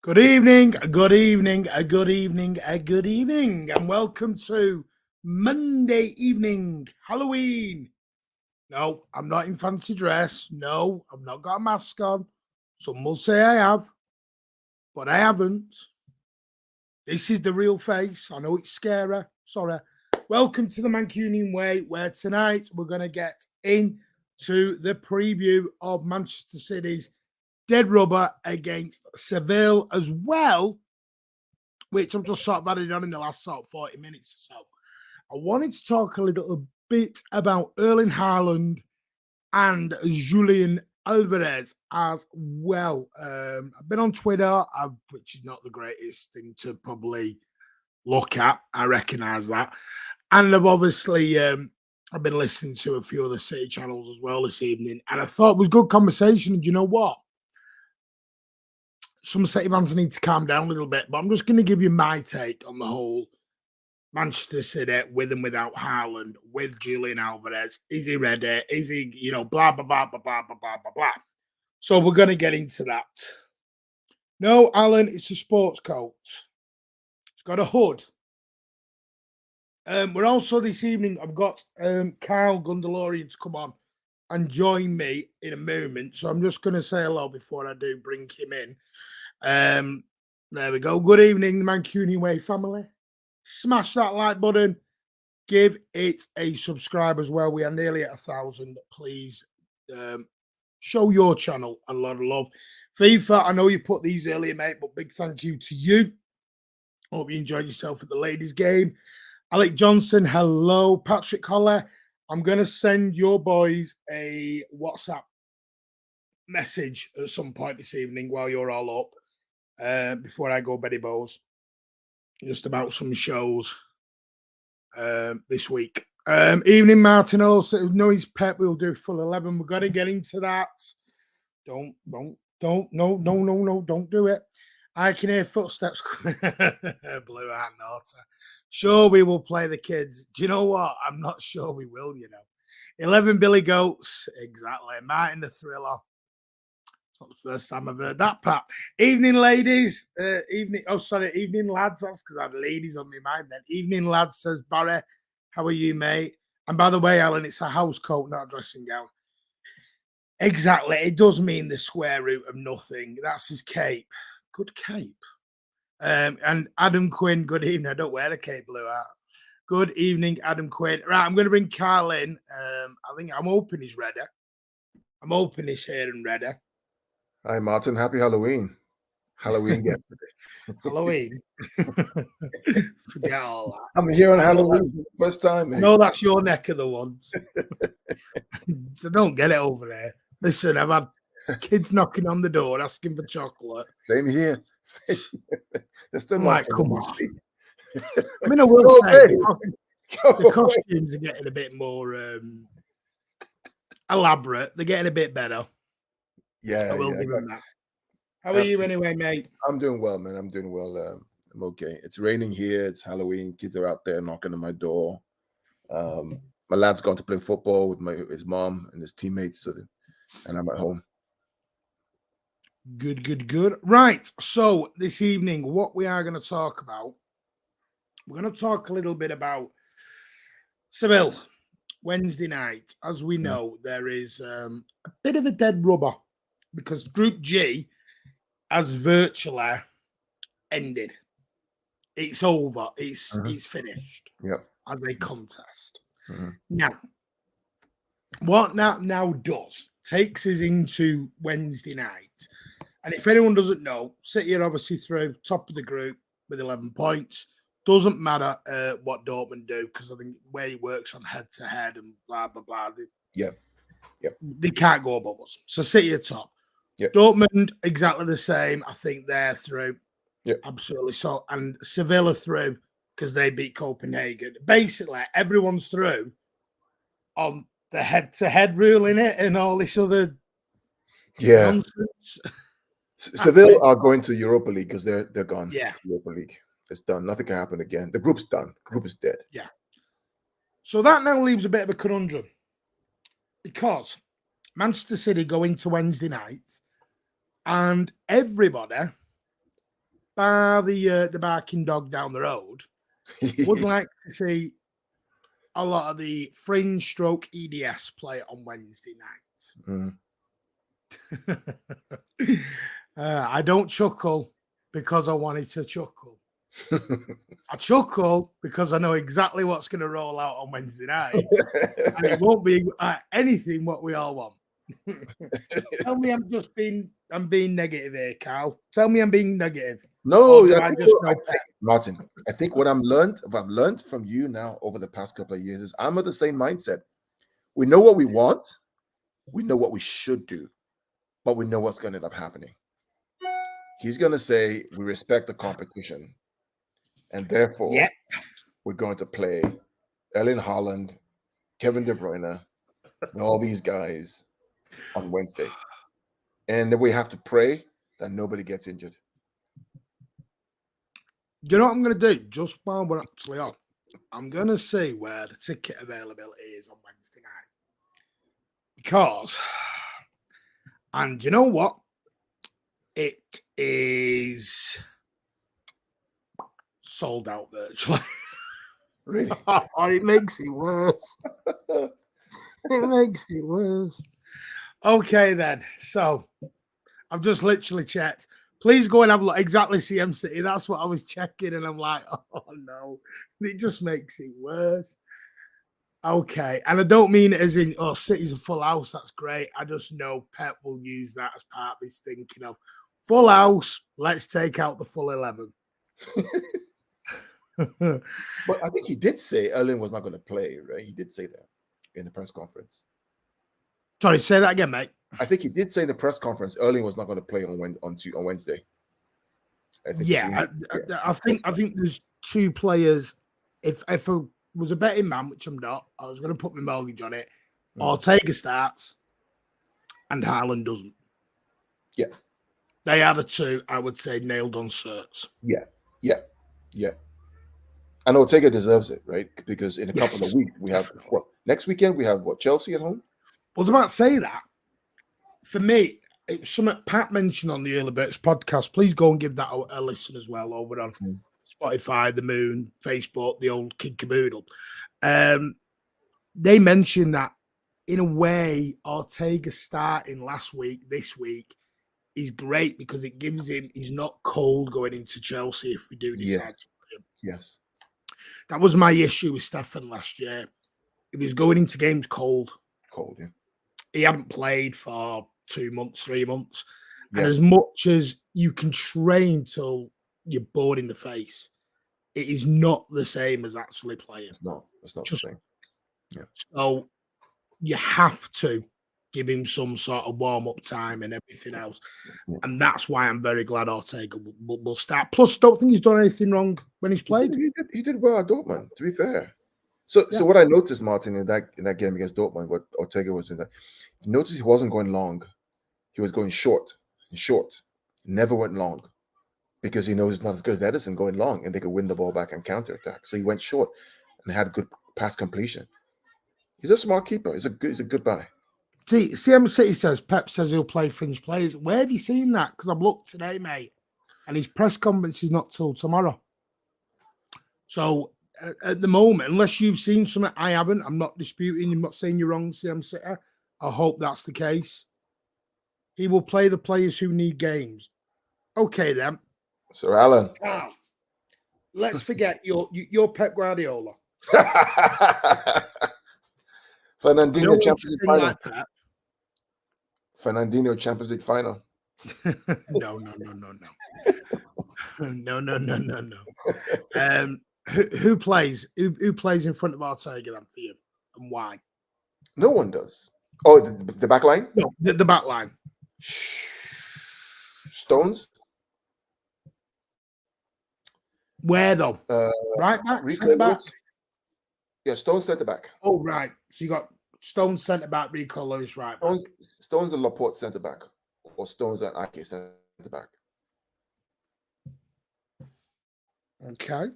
Good evening, good evening, good evening, good evening, and welcome to Monday evening, Halloween. No, I'm not in fancy dress. No, I've not got a mask on. Some will say I have, but I haven't. This is the real face. I know it's scary. Sorry. Welcome to the Mancunian way, where tonight we're going to get into the preview of Manchester City's dead rubber against Seville as well, which I'm just sort of added on in the last sort of 40 minutes or so. I wanted to talk a little bit about Erling Haaland and Julian Alvarez as well. I've been on Twitter, which is not the greatest thing to probably look at. I recognise that. And I've obviously I've been listening to a few other City channels as well this evening, and I thought it was good conversation. And you know what? Some City fans need to calm down a little bit, but I'm just going to give you my take on the whole Manchester City with and without Haaland, with Julian Alvarez. Is he ready? Is he, blah, blah, blah, blah, blah, blah, blah, blah, blah. So we're going to get into that. No, Alan, it's a sports coat. It's got a hood. We're also this evening, I've got Kyle Gundalorian to come on and join me in a moment. So I'm just going to say hello before I do bring him in. There we go. Good evening, the Mancunian Way family. Smash that like button. Give it a subscribe as well. We are nearly at 1,000. Please show your channel a lot of love. FIFA, I know you put these earlier, mate, but big thank you to you. Hope you enjoyed yourself at the ladies' game. Alec Johnson, hello. Patrick Holly, I'm going to send your boys a WhatsApp message at some point this evening while you're all up, before I go Betty Bows, just about some shows this week. Evening, Martin. Also, no, he's Pep. We'll do full 11. We've got to get into that. Don't, do it. I can hear footsteps. Blue Heart Naughty. Sure, we will play the kids. Do you know what? I'm not sure we will, 11 Billy Goats. Exactly. Martin the Thriller. It's not the first time I've heard that, Pat. Evening, ladies. Evening, lads. That's because I had ladies on my mind then. Evening, lads, says Barry. How are you, mate? And by the way, Alan, it's a house coat, not a dressing gown. Exactly. It does mean the square root of nothing. That's his cape. Good cape. And Adam Quinn, good evening. I don't wear a cape, Blue Heart. Good evening, Adam Quinn. Right, I'm going to bring Carl in. I'm hoping he's ready. I'm hoping he's here and ready. Hi, Martin. Happy Halloween. Halloween yesterday. Halloween. Forget all that. I'm here on Halloween for the first time, mate. No, that's your neck of the woods. So don't get it over there. Listen, I've had kids knocking on the door asking for chocolate. Same here. They're still like, come on. I mean, I will say the costumes are getting a bit more elaborate. They're getting a bit better. Yeah, I will give them that. How are you anyway, mate? I'm doing well, man. I'm doing well. I'm okay. It's raining here. It's Halloween. Kids are out there knocking on my door. My lad's gone to play football with his mom and his teammates, and I'm at home. Good. Right. So this evening, what we are going to talk about, we're going to talk a little bit about Seville Wednesday night. As we know, there is a bit of a dead rubber because Group G has virtually ended. It's over. It's finished. Yep. As a contest. Mm-hmm. Now, what that now does takes us into Wednesday night. And if anyone doesn't know, City are obviously through top of the group with 11 points. Doesn't matter what Dortmund do, because I think the way it works on head-to-head and blah, blah, blah. They can't go above us. So City are top. Yep. Dortmund, exactly the same. I think they're through. Yep. Absolutely. So, and Sevilla through because they beat Copenhagen. Basically, everyone's through on the head-to-head rule in it and all this other nonsense. Seville are going to Europa League because they're gone. Yeah. Europa League. It's done. Nothing can happen again. The group's done. The group is dead. Yeah. So that now leaves a bit of a conundrum because Manchester City go into Wednesday night and everybody bar the barking dog down the road, would like to see a lot of the fringe stroke EDS play on Wednesday night. I don't chuckle because I wanted to chuckle. I chuckle because I know exactly what's going to roll out on Wednesday night, and it won't be anything what we all want. Tell me I'm being negative here, Carl. Tell me I'm being negative. No, Martin. I think what I've learned from you now over the past couple of years is I'm of the same mindset. We know what we want, we know what we should do, but we know what's going to end up happening. He's going to say we respect the competition, and therefore we're going to play Erling Haaland, Kevin De Bruyne, and all these guys on Wednesday. And then we have to pray that nobody gets injured. You know what I'm going to do? Just while we're actually on, I'm going to see where the ticket availability is on Wednesday night. Because, and you know what? It is sold out virtually. Really? It makes it worse. It makes it worse. Okay, then. So I've just literally checked. Please go and have a look. Exactly, CM City. That's what I was checking, and I'm like, oh no, it just makes it worse. Okay, and I don't mean it as in, oh, City's a full house. That's great. I just know Pep will use that as part of his thinking of full house. Let's take out the full 11. But I think he did say Erling was not going to play, right? He did say that in the press conference. Sorry, say that again, mate. I think he did say in the press conference Erling was not going to play on Wednesday. I think there's two players. If I was a betting man, which I'm not, I was going to put my mortgage on it. Ortega starts, and Haaland doesn't. Yeah, they are the two I would say nailed on certs. Yeah. And Ortega deserves it, right? Because in a couple of weeks we have next weekend we have Chelsea at home. I was about to say that. For me, it was something Pat mentioned on the Early Birds podcast. Please go and give that a listen as well over on Spotify, The Moon, Facebook, the old Kid Caboodle. They mentioned that in a way, Ortega starting this week is great because it gives him, he's not cold going into Chelsea if we do decide to play him. Yes. That was my issue with Stefan last year. He was going into games cold. Yeah. He hadn't played for 2 months, 3 months. Yeah. And as much as you can train till you're bored in the face, it is not the same as actually playing. It's not the same. Yeah. So you have to give him some sort of warm-up time and everything else. Yeah. And that's why I'm very glad Ortega will start. Plus, I don't think he's done anything wrong when he's played. He did well at Dortmund, to be fair. So what I noticed, Martin, in that game against Dortmund, what Ortega was doing, you notice he wasn't going long. He was going short. Never went long. Because he knows it's not as good as Edison going long and they could win the ball back and counterattack. So he went short and had good pass completion. He's a smart keeper. He's a good buy. See, CM City says, Pep says he'll play fringe players. Where have you seen that? Because I've looked today, mate. And his press conference is not till tomorrow. So at the moment, unless you've seen something I haven't, I'm not disputing, I'm not saying you're wrong, CM City. I hope that's the case. He will play the players who need games. Okay, then. Sir Alan. Now, let's forget your Pep Guardiola. Fernandinho Champions League final. Fernandinho Champions League final. No. Who plays in front of Ortega then for you, and why? No one does. Oh, the back line? No, the back line. Stones. Where though? Right back, centre back. Yeah, Stones centre back. Oh right, so you got Stones centre back, Rico Lewis right back. Stones and Laporte centre back, or Stones and Ake centre back. Okay.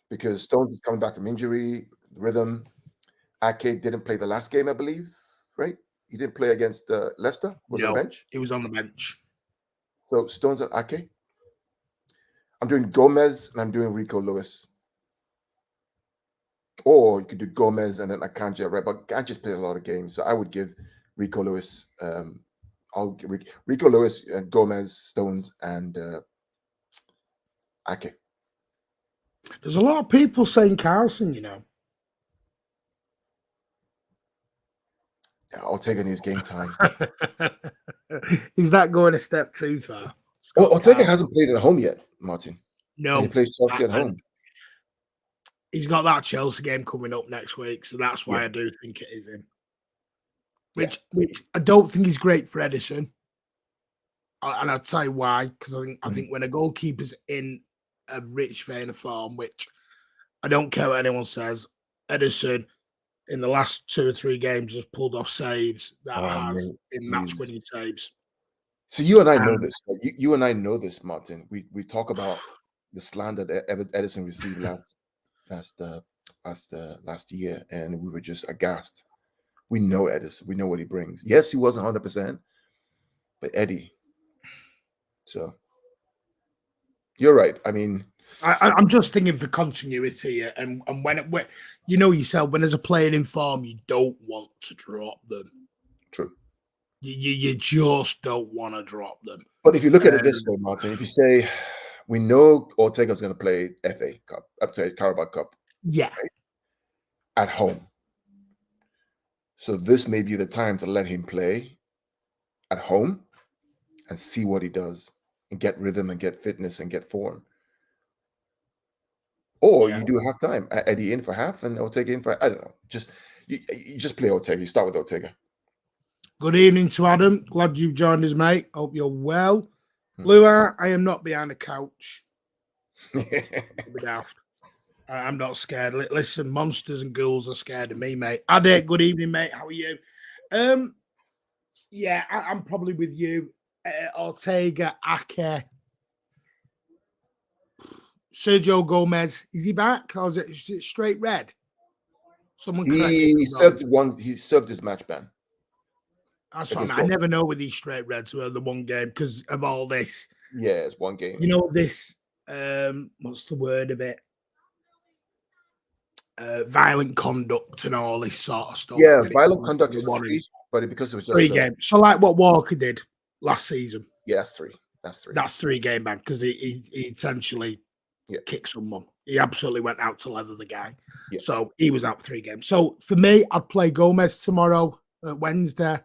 Because Stones is coming back from injury, rhythm. Ake didn't play the last game, I believe, right? He didn't play against Leicester. Was on the bench? He was on the bench. So Stones and Ake. I'm doing Gomez and I'm doing Rico Lewis. Or you could do Gomez and then Akanji, right? But Akanji's played a lot of games, so I would give Rico Lewis. I'll give Rico Lewis and Gomez, Stones, and Ake. There's a lot of people saying Carlson, you know. Ortega needs game time. Is that going a step too far? Well, Ortega hasn't played at home yet, Martin. No. And he plays Chelsea at home. He's got that Chelsea game coming up next week, so that's why I do think it is him. Which I don't think is great for Edison. And I'd say why, because I think when a goalkeeper's in a rich vein of form, which I don't care what anyone says, Edison in the last 2 or 3 games has pulled off saves that has in match-winning saves. So you and I know this. Right? You and I know this, Martin. We talk about the slander that Edison received last year, and we were just aghast. We know Edison. We know what he brings. Yes, he wasn't 100%, but Eddie. So you're right. I mean, I'm just thinking for continuity, and when you know yourself, when there's a player in form, you don't want to drop them. True. You just don't want to drop them. But if you look at it this way, Martin, if you say we know Ortega's going to play FA Cup, up to Carabao Cup, right? At home. So this may be the time to let him play at home and see what he does and get rhythm and get fitness and get form. Or you do half time, Eddie in for half and Ortega in for, I don't know. You just play Ortega. You start with Ortega. Good evening to Adam. Glad you've joined us, mate. Hope you're well. Lua, I am not behind the couch. I'm not scared. Listen, monsters and ghouls are scared of me, mate. Ade, good evening, mate. How are you? Yeah, I'm probably with you. Ortega, Ake, Sergio Gomez. Is he back, or is it straight red? Someone he served his match ban. That's what I never know with these straight reds were the one game because of all this. Yeah, it's one game. You know this. What's the word of it? Violent conduct and all this sort of stuff. Yeah, violent conduct is 3, but because it was just 3 games. So like what Walker did last season. Yeah, that's 3. That's 3 game ban because he essentially kicked someone. He absolutely went out to leather the guy. Yeah. So he was out 3 games. So for me, I'd play Gomez tomorrow, Wednesday.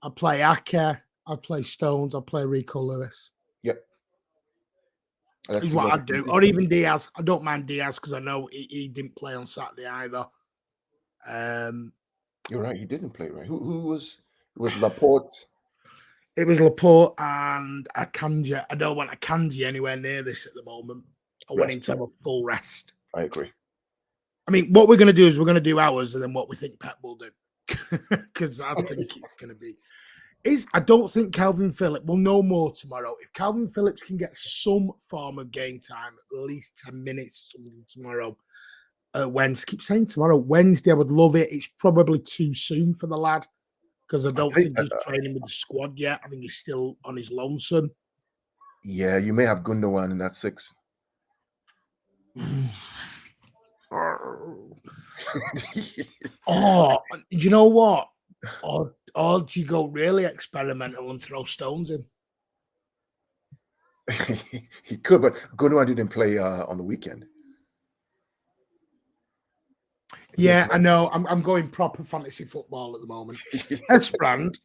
I'd play Ake. I'd play Stones. I'd play Rico Lewis. Yep. Is what I'd do. Or even Diaz. I don't mind Diaz because I know he didn't play on Saturday either. You're right. He didn't play, right? Who was it? Was Laporte? It was Laporte and Akanji. I don't want Akanji anywhere near this at the moment. I want him to have a full rest. I agree. I mean, what we're going to do is we're going to do ours and then what we think Pep will do. Because I think it's going to be... I don't think Calvin Phillips will know more tomorrow. If Calvin Phillips can get some form of game time, at least 10 minutes tomorrow, Wednesday, keep saying tomorrow, Wednesday, I would love it. It's probably too soon for the lad because I don't think he's training with the squad yet. I think he's still on his lonesome. Yeah, you may have Gundogan in that 6. Oh, you know what? Or do you go really experimental and throw Stones in? He could, but Gundogan didn't play on the weekend. Yeah, I know. I'm going proper fantasy football at the moment. Esbrand.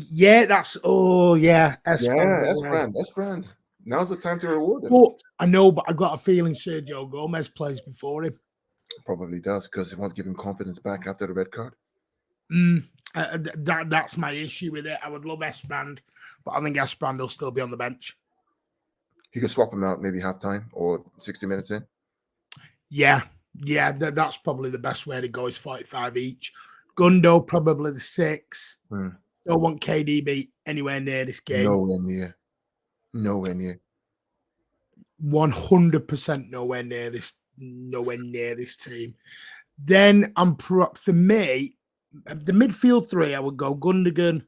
Yeah, that's Esbrand. Yeah, Esbrand. Now's the time to reward him. But I know, but I got a feeling Sergio Gomez plays before him. Probably does because he wants to give him confidence back after the red card. That's my issue with it. I would love Esbrand, but I think Esbrand will still be on the bench. You could swap him out maybe halftime or 60 minutes in. Yeah, that's probably the best way to go is 45 each. Gundo probably the 6. Don't want KDB anywhere near this game. Nowhere near. 100% nowhere near this team. Then for me, the midfield 3, I would go Gundogan.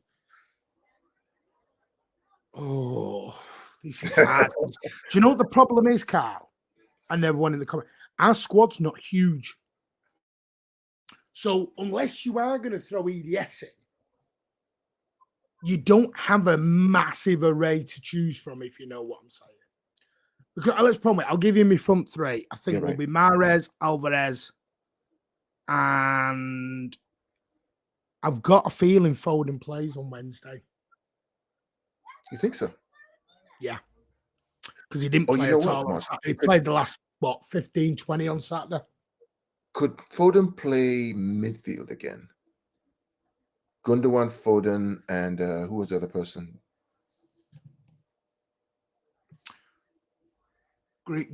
Oh, This is hard. Do you know what the problem is, Carl? And everyone in the comment, our squad's not huge. So unless you are going to throw EDS in, you don't have a massive array to choose from, if you know what I'm saying. Because let's promise, I'll give you my front three. I think will be Mahrez, Alvarez, and I've got a feeling Foden plays on Wednesday. You think so? Yeah. Because he didn't play at all on Saturday. He played the last, 15, 20 on Saturday. Could Foden play midfield again? Gundogan, Foden, and who was the other person?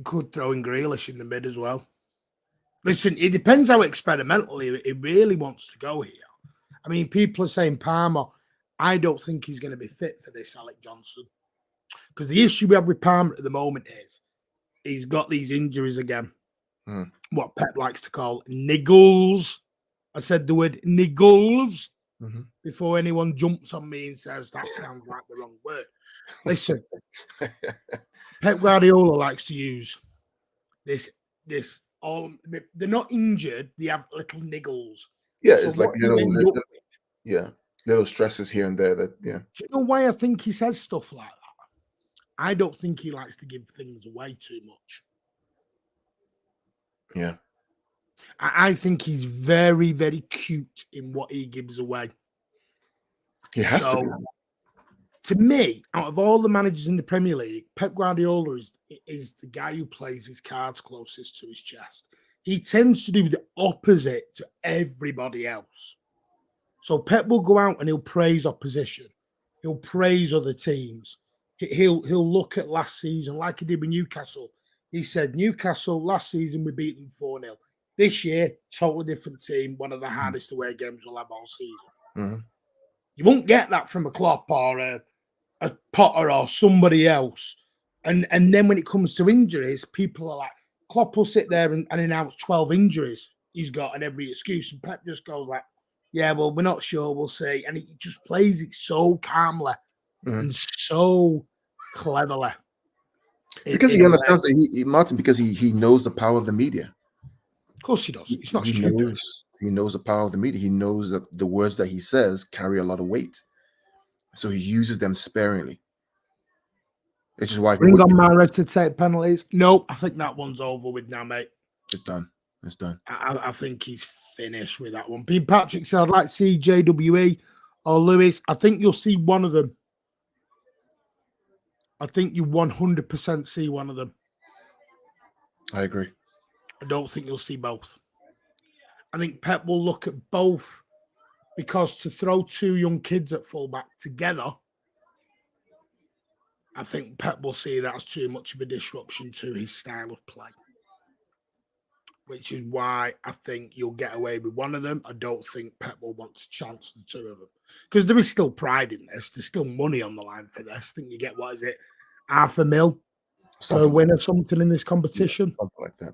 Could throw in Grealish in the mid as well. Listen, it depends how experimentally he really wants to go here. I mean, people are saying Palmer. I don't think he's going to be fit for this, Alec Johnson. Because the issue we have with Palmer at the moment is he's got these injuries again. What Pep likes to call niggles. I said the word niggles before anyone jumps on me and says that sounds like the wrong word. Listen, Pep Guardiola likes to use this all. They're not injured; they have little niggles. Yeah, so it's like little stresses here and there. That Do you know why I think he says stuff like that? I don't think he likes to give things away too much. Yeah, I think he's very, very cute in what he gives away. He has to be. To me, out of all the managers in the Premier League, Pep Guardiola is the guy who plays his cards closest to his chest. He tends to do the opposite to everybody else. So Pep will go out and he'll praise opposition. He'll praise other teams. He'll look at last season like he did with Newcastle. He said, Newcastle, last season, we beat them 4-0. This year, totally different team. One of the hardest away games we'll have all season. You won't get that from a Klopp or a Potter or somebody else. And then when it comes to injuries, people are like, Klopp will sit there and announce 12 injuries he's got and every excuse. And Pep just goes like, yeah, well, we're not sure. We'll see. And he just plays it so calmly and so cleverly. Because he understands that Martin, because he knows the power of the media. Of course he does. He's not stupid. He knows the power of the media. He knows that the words that he says carry a lot of weight. So he uses them sparingly. Which is why Bring on Mahrez to take penalties. No, I think that one's over with now, mate. It's done. It's done. I think he's finished with that one. Being Patrick said, I'd like to see JWE or Lewis. I think you'll see one of them. I think you 100% see one of them. I agree. I don't think you'll see both. I think Pep will look at both because to throw two young kids at fullback together, I think Pep will see that's too much of a disruption to his style of play. Which is why I think you'll get away with one of them. I don't think Pep will want to chance the two of them. Because there is still pride in this. There's still money on the line for this. I think you get, what is it, $500,000 per win or something in this competition. Yeah, something like that.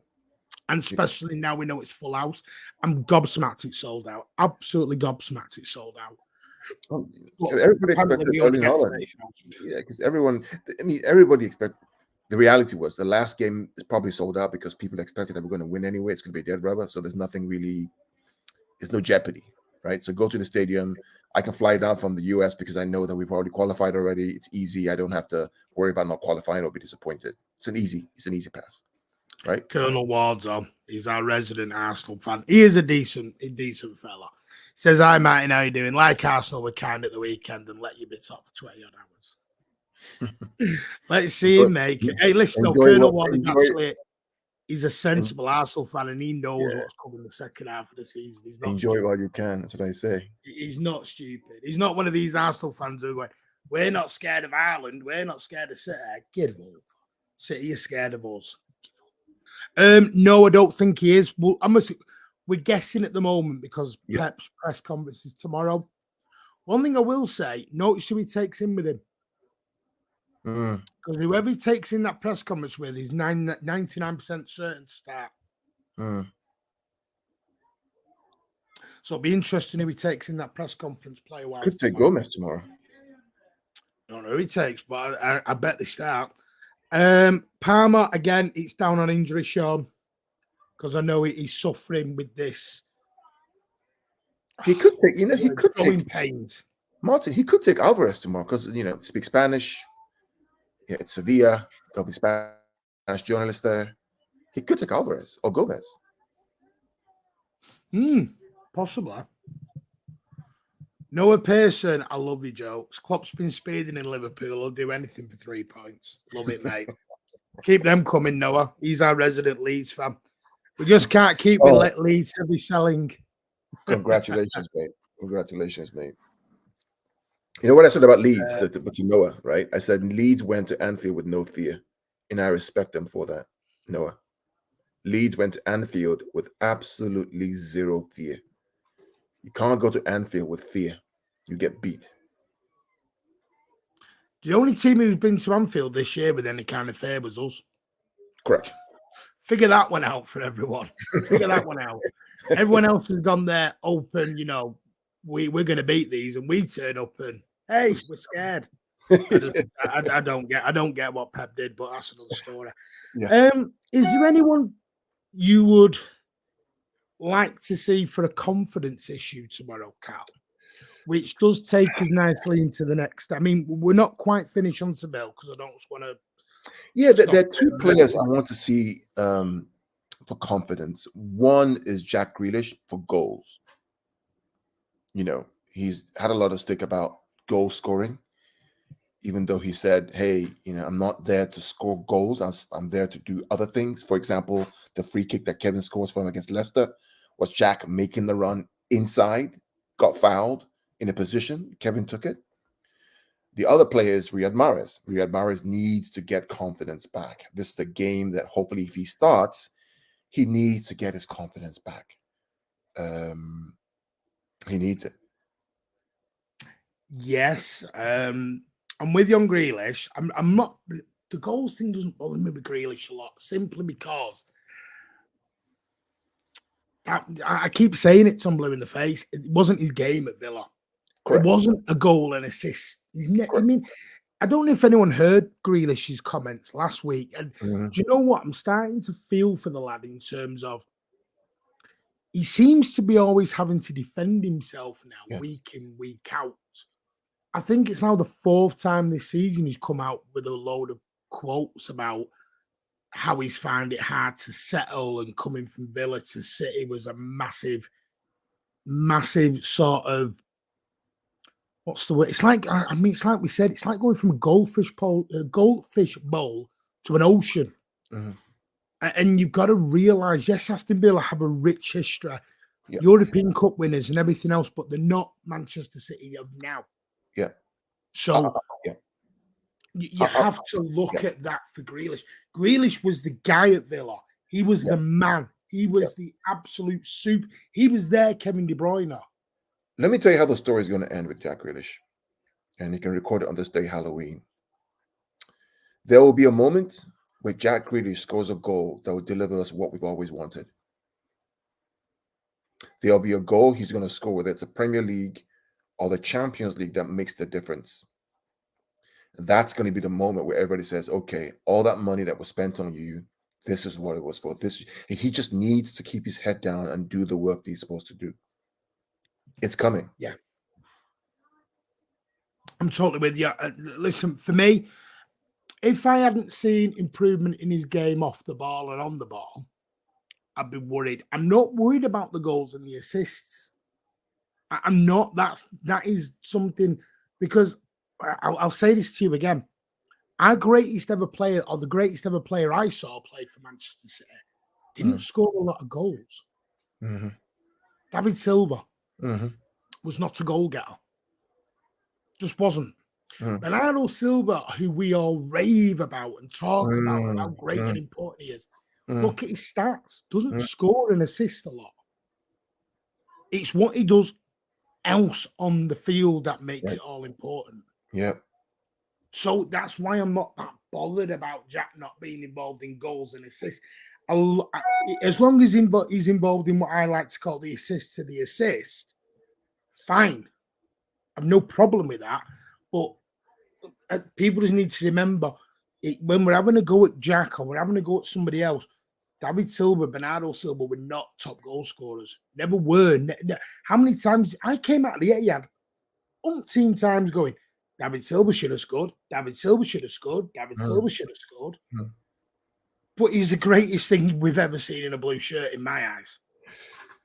And especially now we know it's full house. I'm gobsmacked it's sold out. Absolutely gobsmacked it's sold out. Everybody expected Erling Haaland. Yeah, because everybody expected. The reality was the last game is probably sold out because people expected that we're going to win anyway. It's going to be a dead rubber. So there's nothing really, there's no jeopardy, right? So go to the stadium. I can fly down from the US because I know that we've already qualified already. It's easy. I don't have to worry about not qualifying or be disappointed. It's an easy pass, right? Colonel Ward's on. He's our resident Arsenal fan. He is a decent fella. He says, hi, Martin, how you doing? Like Arsenal, we're kind at the weekend and let you be top for 20 odd hours. Let's see him make it. Hey, listen, Colonel Ward is actually, he's a sensible Arsenal fan and he knows what's coming the second half of the season. He's not enjoy while you can. That's what I say. He's not stupid. He's not one of these Arsenal fans who are going, we're not scared of Ireland. We're not scared of City. Get him over. City, you're scared of us. No, I don't think he is. Well, we're guessing at the moment because Pep's press conference is tomorrow. One thing I will say, notice who he takes in with him. Because whoever he takes in that press conference with is 99% certain to start. So it'll be interesting who he takes in that press conference player-wise. Could take Gomez tomorrow. Don't know who he takes, but I bet they start. Palmer, again, it's down on injury, Sean, because I know he's suffering with this. He could take, he could growing take pains. Martin. He could take Alvarez tomorrow because speak Spanish. Yeah, it's Sevilla. There'll be Spanish journalists there. He could take Alvarez or Gomez. Possibly. Noah Pearson, I love your jokes. Klopp's been speeding in Liverpool. He'll do anything for 3 points. Love it, mate. Keep them coming, Noah. He's our resident Leeds fan. We just can't keep Leeds to be selling. Congratulations, mate. Congratulations, mate. You know what I said about Leeds, but to Noah, right? I said Leeds went to Anfield with no fear, and I respect them for that, Noah. Leeds went to Anfield with absolutely zero fear. You can't go to Anfield with fear. You get beat. The only team who's been to Anfield this year with any kind of fear was us. Correct. Figure that one out for everyone. Figure that one out. Everyone else has gone there open, we're going to beat these, and we turn up and, hey, we're scared. I don't get what Pep did, but that's another story. Yeah. Is there anyone you would like to see for a confidence issue tomorrow, Cal? Which does take us nicely into the next. I mean, we're not quite finished on Seville because I don't just want to. Yeah, there are two players I want to see for confidence. One is Jack Grealish for goals. He's had a lot of stick about goal scoring, even though he said, hey, I'm not there to score goals. I'm there to do other things. For example, the free kick that Kevin scores from against Leicester was Jack making the run inside, got fouled in a position. Kevin took it. The other player is Riyad Mahrez. Riyad Mahrez needs to get confidence back. This is a game that hopefully if he starts, he needs to get his confidence back. He needs it. Yes. I'm with you on Grealish. I'm not, the goals thing doesn't bother me with Grealish a lot, simply because I keep saying it to him blue in the face. It wasn't his game at Villa. Correct. It wasn't a goal and assist. I mean, I don't know if anyone heard Grealish's comments last week. And do you know what? I'm starting to feel for the lad in terms of he seems to be always having to defend himself now, week in, week out. I think it's now the 4th time this season he's come out with a load of quotes about how he's found it hard to settle, and coming from Villa to City was a massive sort of, what's the word? It's like, it's like we said, it's like going from a goldfish bowl to an ocean. And you've got to realize, yes, Aston Villa have a rich history, European Cup winners and everything else, but they're not Manchester City of now. Yeah. So you have to look at that for Grealish. Grealish was the guy at Villa. He was the man. He was the absolute soup. He was there, Kevin De Bruyne. Let me tell you how the story is going to end with Jack Grealish. And you can record it on this day, Halloween. There will be a moment where Jack Grealish scores a goal that will deliver us what we've always wanted. There'll be a goal he's going to score, whether it's a Premier League or the Champions League, that makes the difference. That's going to be the moment where everybody says, okay, all that money that was spent on you, this is what it was for. He just needs to keep his head down and do the work that he's supposed to do. It's coming. Yeah. I'm totally with you. Listen, for me, if I hadn't seen improvement in his game off the ball and on the ball, I'd be worried. I'm not worried about the goals and the assists. I'm not. That is something, because I'll say this to you again. Our greatest ever player, or the greatest ever player I saw play for Manchester City, didn't score a lot of goals. David Silva was not a goal getter. Just wasn't. Bernardo Silva, who we all rave about and talk about and how great and important he is, look at his stats. Doesn't score and assist a lot. It's what he does else on the field that makes it all important. Yeah. So that's why I'm not that bothered about Jack not being involved in goals and assists. As long as he's involved in what I like to call the assist to the assist, fine. I've no problem with that. But people just need to remember when we're having a go at Jack or we're having a go at somebody else. David Silva, Bernardo Silva were not top goal scorers. Never were. How many times I came out of the Etihad umpteen times going, David Silva should have scored. David Silva should have scored. David Silva should have scored. But he's the greatest thing we've ever seen in a blue shirt in my eyes.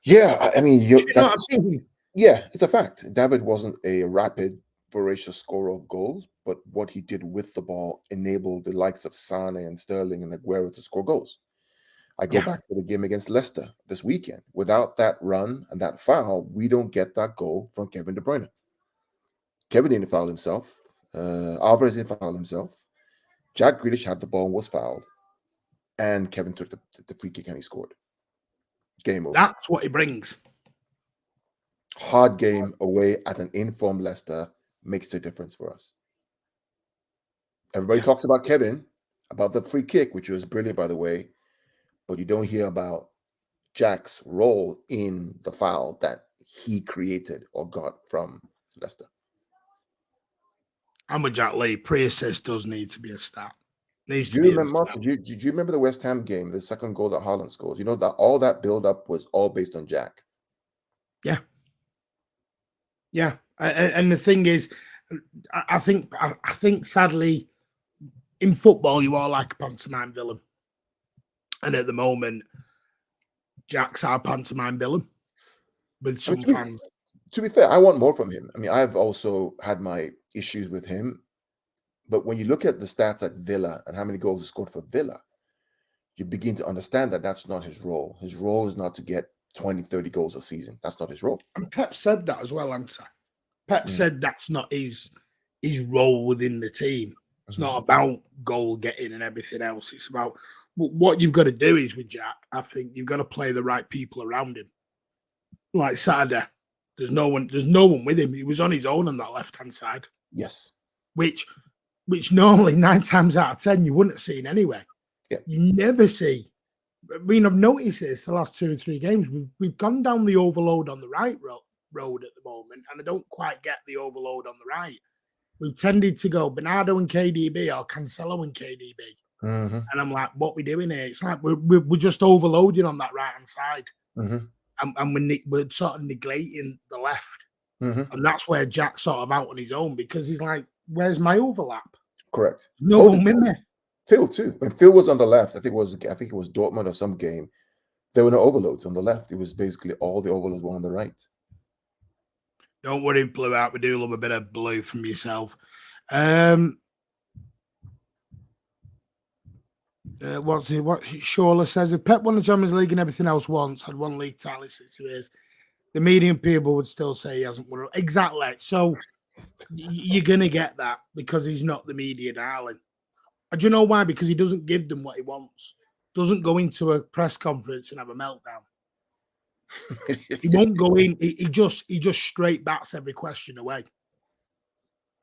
Yeah, I mean, you know what I mean? Yeah, it's a fact. David wasn't a rapid, voracious scorer of goals, but what he did with the ball enabled the likes of Sane and Sterling and Aguero to score goals. I go back to the game against Leicester this weekend. Without that run and that foul, we don't get that goal from Kevin De Bruyne. Kevin didn't foul himself. Alvarez didn't foul himself. Jack Grealish had the ball and was fouled. And Kevin took the free kick and he scored. Game over. That's what he brings. Hard game away at an informed Leicester makes the difference for us. Everybody talks about Kevin, about the free kick, which was brilliant, by the way, but you don't hear about Jack's role in the foul that he created or got from Leicester. I'm with Jack Lee. Pre-assist does need to be a stat. Do you remember the West Ham game, the second goal that Haaland scores? You know that all that build-up was all based on Jack. Yeah. Yeah. And the thing is, I think sadly, in football, you are like a pantomime villain. And at the moment, Jack's our pantomime villain with some fans. To be fair, I want more from him. I mean, I've also had my issues with him. But when you look at the stats at Villa and how many goals he scored for Villa, you begin to understand that that's not his role. His role is not to get 20, 30 goals a season. That's not his role. And Pep said that as well, Answer. Pep said that's not his role within the team. It's not about goal getting and everything else. It's about what you've got to do is with Jack. I think you've got to play the right people around him. Like Saturday, there's no one with him. He was on his own on that left-hand side. Yes. Which normally 9 times out of 10 you wouldn't have seen anyway. Yeah. You never see. I mean, I've noticed this the last 2 or 3 games. We've gone down the overload on the right road at the moment, and I don't quite get the overload on the right. We've tended to go Bernardo and KDB or Cancelo and KDB. And I'm like, what we doing here? It's like we're just overloading on that right-hand side. And we're sort of neglecting the left. And that's where Jack's sort of out on his own because he's like, where's my overlap? Correct. No one with me. Phil too. When Phil was on the left, I think it was Dortmund or some game. There were no overloads on the left. It was basically all the overloads were on the right. Don't worry, Blue Out. We do love a bit of blue from yourself. What Shawla says, if Pep won the Champions League and everything else once, had one league title in 6 years, the median people would still say he hasn't won. Exactly. So you're going to get that because he's not the media darling. And do you know why? Because he doesn't give them what he wants. Doesn't go into a press conference and have a meltdown. He won't go in. He just straight bats every question away.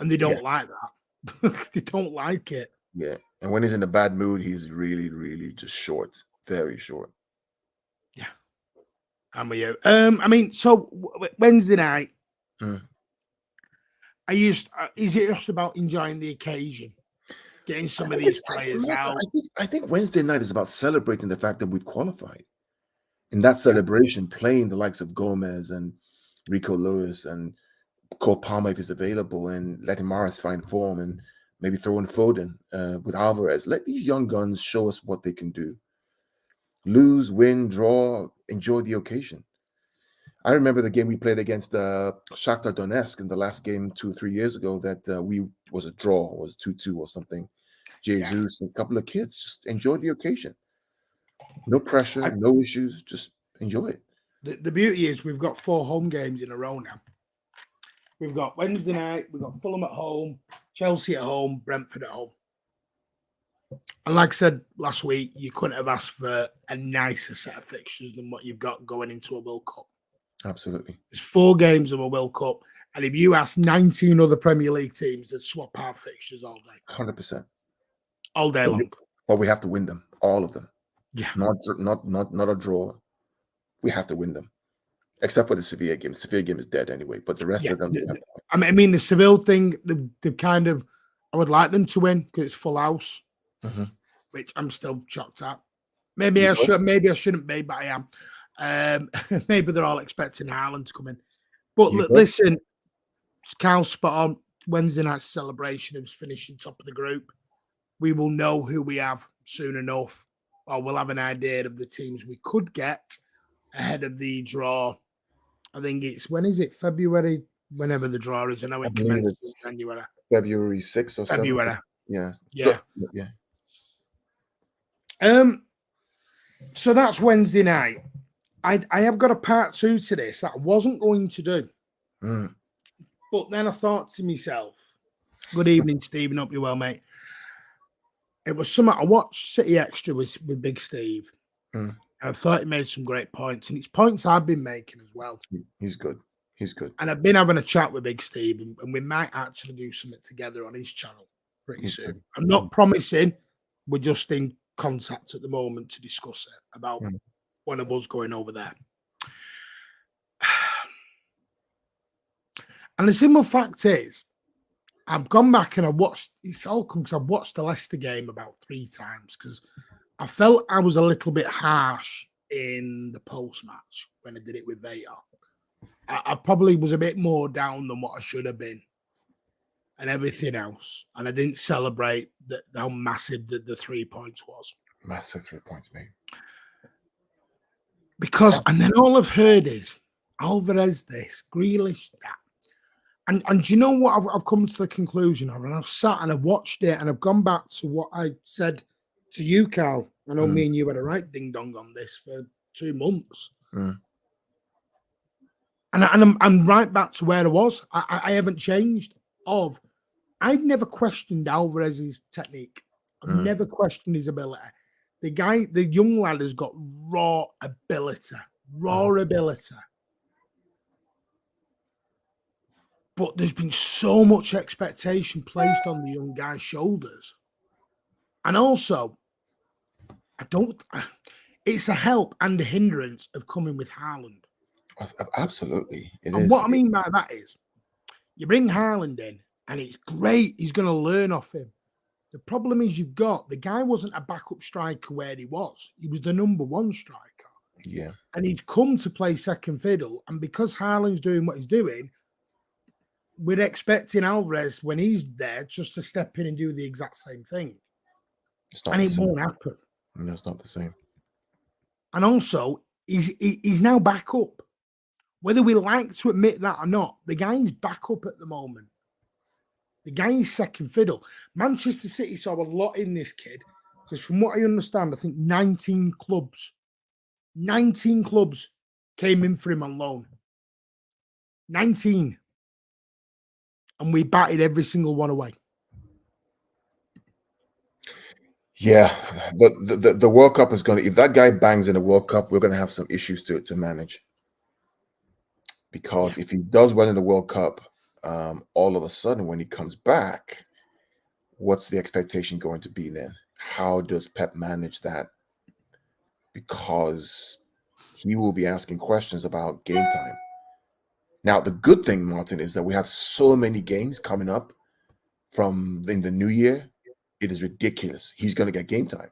And they don't like that. They don't like it. Yeah. And when he's in a bad mood, he's really, really just short. Very short. Yeah. I'm with you. I mean, so Wednesday night, is it just about enjoying the occasion? Getting some of these players out? I think Wednesday night is about celebrating the fact that we've qualified. In that celebration, playing the likes of Gomez and Rico Lewis and Cole Palmer if he's available, and letting Mahrez find form, and maybe throw in Foden with Alvarez. Let these young guns show us what they can do. Lose, win, draw, enjoy the occasion. I remember the game we played against Shakhtar Donetsk in the last game 2 or 3 years ago that was a draw, was 2-2 or something. Jesus and a couple of kids just enjoyed the occasion. No pressure, no issues, just enjoy it. The beauty is we've got 4 home games in a row now. We've got Wednesday night, we've got Fulham at home, Chelsea at home, Brentford at home. And like I said last week, you couldn't have asked for a nicer set of fixtures than what you've got going into a World Cup. Absolutely. There's 4 games of a World Cup. And if you ask 19 other Premier League teams, they'd swap our fixtures all day. 100%. All day long. But we have to win them, all of them. Yeah. Not a draw. We have to win them. Except for the Sevilla game. The Sevilla game is dead anyway, but the rest of them. I mean, the Seville thing, the kind of I would like them to win because it's full house, Mm-hmm. which I'm still shocked at. Maybe You I would? should, maybe I shouldn't be, but I am. Maybe they're all expecting Haaland to come in. But You would? listen, Cal's spot on. Wednesday night celebration of finishing top of the group. We will know who we have soon enough, or we'll have an idea of the teams we could get ahead of the draw. I think it's, when is it? February, whenever the draw is. I know I it believe commences it's in January. February 6th or 7th. February. Yeah. Yeah. Yeah. So that's Wednesday night. I have got a part 2 to this that I wasn't going to do. Mm. But then I thought to myself, good evening, Stephen. Hope you're well, mate. It was something I watched City Extra with Big Steve. Mm. And I thought he made some great points. And it's points I've been making as well. He's good. He's good. And I've been having a chat with Big Steve, and we might actually do something together on his channel pretty He's soon. good. I'm not promising. We're just in contact at the moment to discuss it about one of us going over there. And the simple fact is, I've gone back and I watched, it's all come because I've watched the Leicester game about 3 times because I felt I was a little bit harsh in the post-match when I did it with Veta. I probably was a bit more down than what I should have been and everything else. And I didn't celebrate how massive the 3 points was. Massive 3 points, mate. Because, and then all I've heard is Alvarez this, Grealish that. And you know what I've come to the conclusion of? And I've sat and I've watched it and I've gone back to what I said to you, Carl. I know me and you had a right ding-dong on this for 2 months. And I'm right back to where I was. I haven't changed. I've never questioned Alvarez's technique. I've never questioned his ability. The young lad has got raw ability. But there's been so much expectation placed on the young guy's shoulders. And also, it's a help and a hindrance of coming with Haaland. Absolutely. It and is. What I mean by that is, you bring Haaland in, and it's great. He's going to learn off him. The problem is the guy wasn't a backup striker where he was. He was the number 1 striker. Yeah. And he'd come to play second fiddle. And because Haaland's doing what he's doing, we're expecting Alvarez, when he's there, just to step in and do the exact same thing. And it won't happen. No, it's not the same. And also, he's now back up. Whether we like to admit that or not, the guy's back up at the moment. The guy is second fiddle. Manchester City saw a lot in this kid because from what I understand, I think 19 clubs came in for him on loan. 19. And we batted every single one away. Yeah, the World Cup is going to, if that guy bangs in the World Cup, we're going to have some issues to manage. Because if he does well in the World Cup, all of a sudden when he comes back, what's the expectation going to be then? How does Pep manage that? Because he will be asking questions about game time. Now, the good thing, Martin, is that we have so many games coming up in the new year. It is ridiculous. He's going to get game time.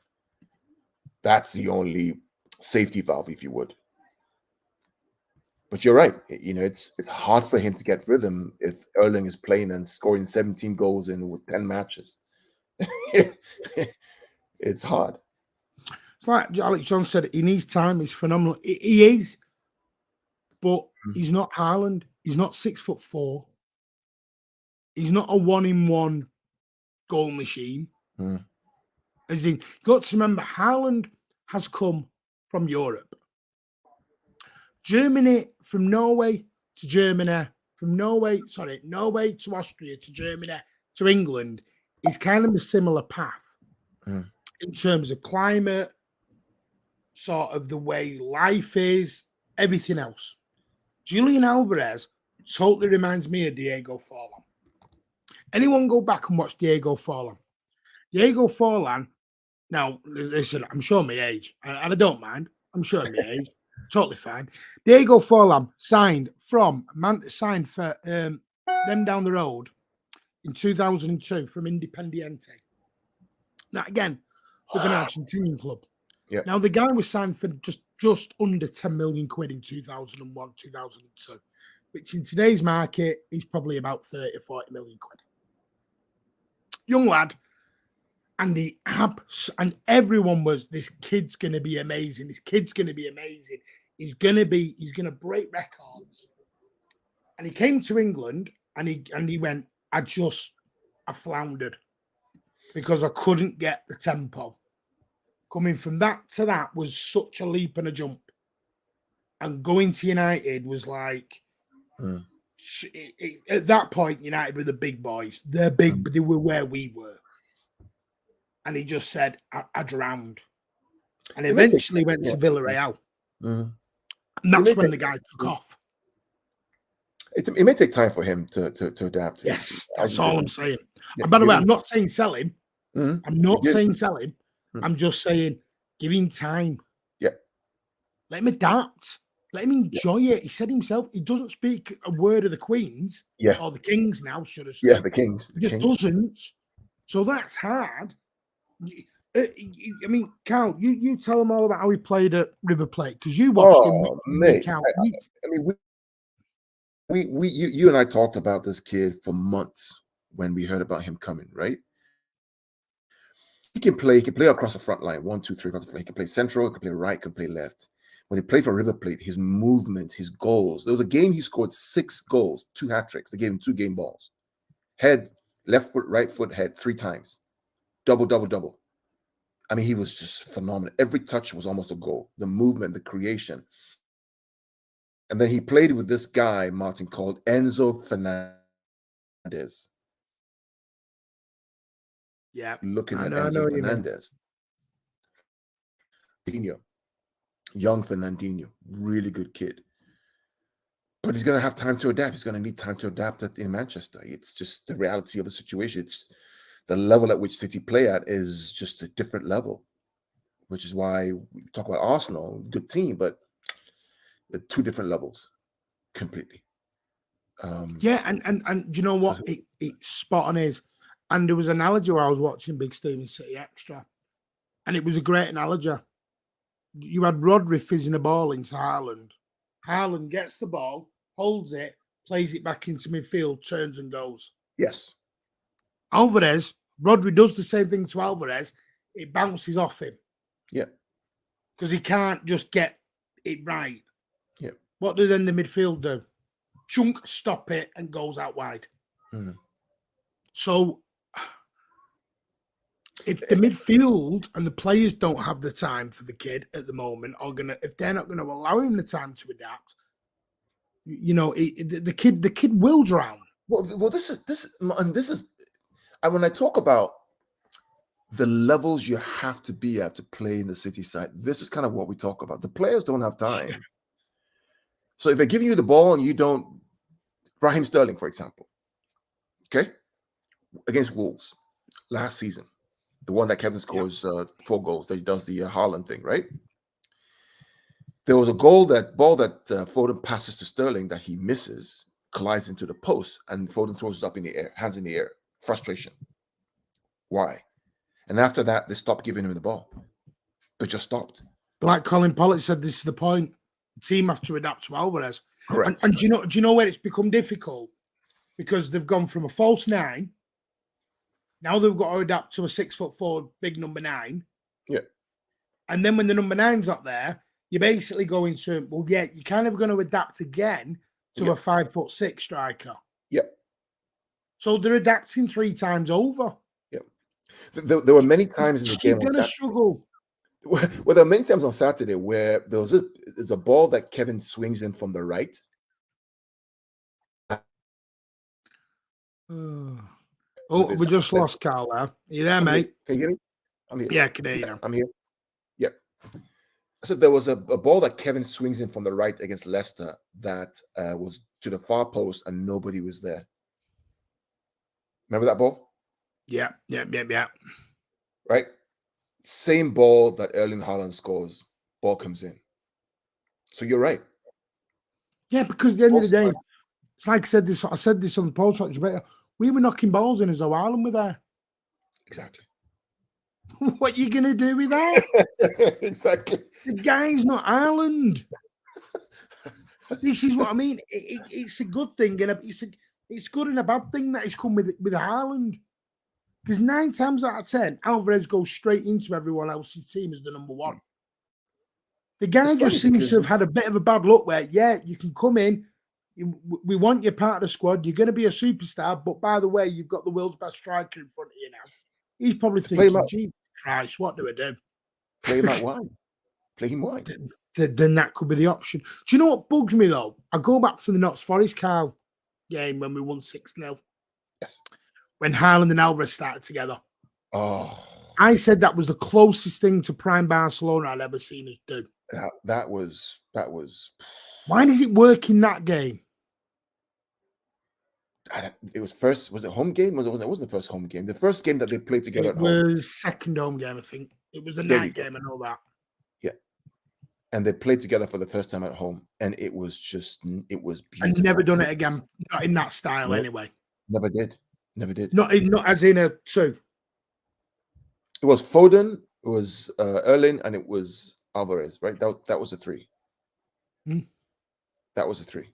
That's the only safety valve, if you would. But you're right. You know, it's hard for him to get rhythm if Erling is playing and scoring 17 goals in 10 matches. It's hard. It's like Alex John said, he needs time. He's phenomenal. He is, but he's not Haaland. He's not 6'4". He's not a 1-in-1 goal machine. As in, you've got to remember, Haaland has come from Europe. Germany, from Norway to Germany, Norway to Austria to Germany to England is kind of a similar path in terms of climate, sort of the way life is, everything else. Julian Alvarez totally reminds me of Diego Forlan. Anyone go back and watch Diego Forlan? Diego Forlan, now, listen, I'm showing my age, and I don't mind. I'm showing my age. Totally fine. Diego Forlan signed for them down the road. in 2002 from Independiente. That again was an Argentinian club. Yeah. Now the guy was signed for just under 10 million quid in 2001, 2002, which in today's market is probably about 30, 40 million quid. Young lad, and and everyone was, this kid's gonna be amazing. This kid's gonna be amazing. He's gonna break records. And he came to England and he went, I floundered because I couldn't get the tempo. Coming from that to that was such a leap and a jump. And going to United was like, at that point, United were the big boys. They're big, but they were where we were. And he just said, I drowned. And eventually went to Villarreal. And that's when the guy took off. It may take time for him to adapt. Yes, that's all I'm saying. And by the way, I'm not saying sell him. I'm not saying sell him. I'm just saying give him time. Yeah. Let him adapt. Let him enjoy it. He said himself, he doesn't speak a word of the Queens. Yeah. Or the Kings now, should have said. Yeah, the Kings. He just doesn't. So that's hard. I mean, Carl, you tell them all about how he played at River Plate because you watched him. Mate. I mean, you and I talked about this kid for months when we heard about him coming, right? He can play across the front line, 1, 2, 3 across the front. He can play central, he can play right, can play left. When he played for River Plate, his movement, his goals. There was a game he scored 6 goals, 2 hat tricks. They gave him 2 game balls. Head, left foot, right foot, head 3 times. Double, double, double. I mean, he was just phenomenal. Every touch was almost a goal. The movement, the creation. And then he played with this guy, Martin, called Enzo Fernandez. Yeah. Looking at Enzo Fernandez. Young Fernandinho, really good kid. But he's going to have time to adapt. He's going to need time to adapt in Manchester. It's just the reality of the situation. It's the level at which City play at is just a different level, which is why we talk about Arsenal, good team, but the 2 different levels completely. Yeah, and you know what? It's spot on is. And there was an analogy where I was watching Big Stephen City Extra, and it was a great analogy. You had Rodri fizzing a ball into Haaland. Haaland gets the ball, holds it, plays it back into midfield, turns and goes. Yes. Alvarez, Rodri does the same thing to Alvarez. It bounces off him. Yeah. Because he can't just get it right. Yeah. What do then the midfield do? Chunk, stop it, and goes out wide. So if the midfield and the players don't have the time for the kid at the moment, if they're not gonna allow him the time to adapt, the kid will drown. Well, this is, and when I talk about the levels you have to be at to play in the City side, this is kind of what we talk about. The players don't have time. So if they're giving you the ball and you don't, Raheem Sterling, for example, okay, against Wolves last season, the one that Kevin scores 4 goals, that he does the Haaland thing, right? There was a ball that Foden passes to Sterling that he misses, collides into the post, and Foden throws it up in the air, hands in the air. Frustration. Why? And after that, they stopped giving him the ball. They just stopped. Like Colin Pollock said, this is the point. The team have to adapt to Alvarez. Correct. And do you know where it's become difficult? Because they've gone from a false 9. Now they've got to adapt to a 6'4" big number 9. Yeah. And then when the number 9's not there, you're basically going to, you're kind of going to adapt again to a 5'6" striker. Yeah. So they're adapting 3 times over. Yeah. There were many times in the game. You're going to struggle. Well, there are many times on Saturday where there's a ball that Kevin swings in from the right. We just lost Carl there. Are you there, mate? Can you hear me? I'm here. Yeah, I can hear you now. I'm here. Yeah. So there was a ball that Kevin swings in from the right against Leicester that was to the far post and nobody was there. Remember that ball? Yeah. Right? Same ball that Erling Haaland scores, ball comes in. So you're right. Yeah, because at the end of the day, it's like I said this on the post. We were knocking balls in as though Ireland were there. Exactly. What are you going to do with that? Exactly. The guy's not Ireland. This is what I mean. It's a good thing, and it's good and a bad thing that it's come with Ireland. Because 9 times out of 10, Alvarez goes straight into everyone else's team as the number one. The guy just seems to have had a bit of a bad luck where, yeah, you can come in, we want you part of the squad, you're going to be a superstar, but by the way, you've got the world's best striker in front of you now. He's probably thinking, Jesus Christ, what do I do? Play him out wide. Play him wide. Then that could be the option. Do you know what bugs me, though? I go back to the Notts Forest Carl game when we won 6-0. Yes. When Haaland and Alvarez started together. Oh. I said that was the closest thing to prime Barcelona I'd ever seen us do. That was. Why does it work in that game? It was first. Was it home game? It wasn't the first home game. The first game that they played together. It was second home game, I think. It was the night game. I know that. Yeah, and they played together for the first time at home, and it was beautiful. And never done it again. Not in that style, anyway. Never did. Not as in a 2. It was Foden, it was Erling, and it was Alvarez. Right, that was a 3. That was a 3.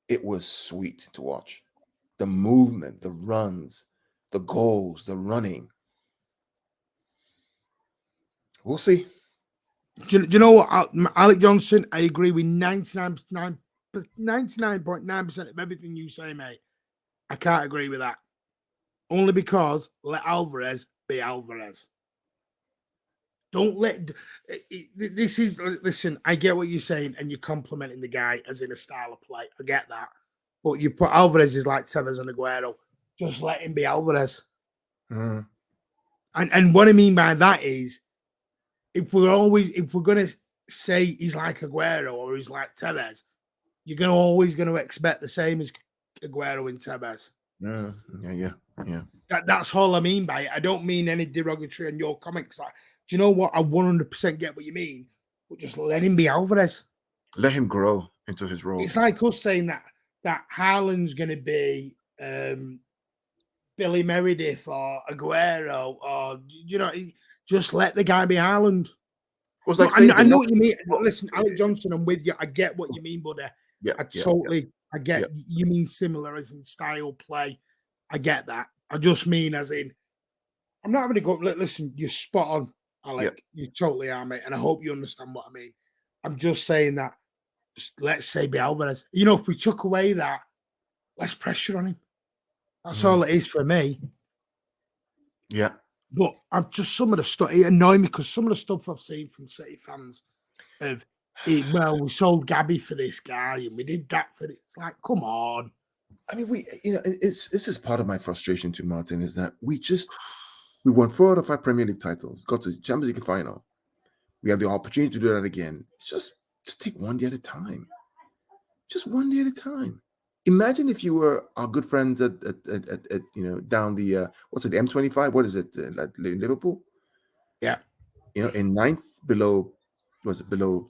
It was sweet to watch. The movement, the runs, the goals, the running. We'll see. Do you know what, Alec Johnson? I agree with 99.9% of everything you say, mate. I can't agree with that. Only because let Alvarez be Alvarez. Don't let this is. Listen, I get what you're saying, and you're complimenting the guy as in a style of play. I get that, but you put Alvarez is like Tevez and Aguero. Just let him be Alvarez. And what I mean by that is, if we're gonna say he's like Aguero or he's like Tevez, you're always gonna expect the same as Aguero and Tevez. Yeah. That's all I mean by it. I don't mean any derogatory on your comments. Like, do you know what? I 100% get what you mean, but just let him be Alvarez. Let him grow into his role. It's like us saying that Haaland's going to be Billy Meredith or Aguero, or just let the guy be Haaland. I know what you mean. Listen, Alec Johnson, I'm with you. I get what you mean, buddy. I get you mean similar as in style play. I get that. I just mean as in, I'm not having to go. Listen, you're spot on, Alec. You totally are, mate. And I hope you understand what I mean. I'm just saying that, let's say be Alvarez. If we took away that, less pressure on him. That's all it is for me. Yeah. But I'm just some of the stuff, it annoyed me because some of the stuff I've seen from City fans of, we sold Gabby for this guy and we did that for this. It's like, come on. I mean, this is part of my frustration too, Martin, is that we won 4 out of 5 Premier League titles, got to the Champions League final. We have the opportunity to do that again. It's just take one day at a time. Just one day at a time. Imagine if you were our good friends at down the what's it, the M25? What is it, in Liverpool? Yeah. In 9th below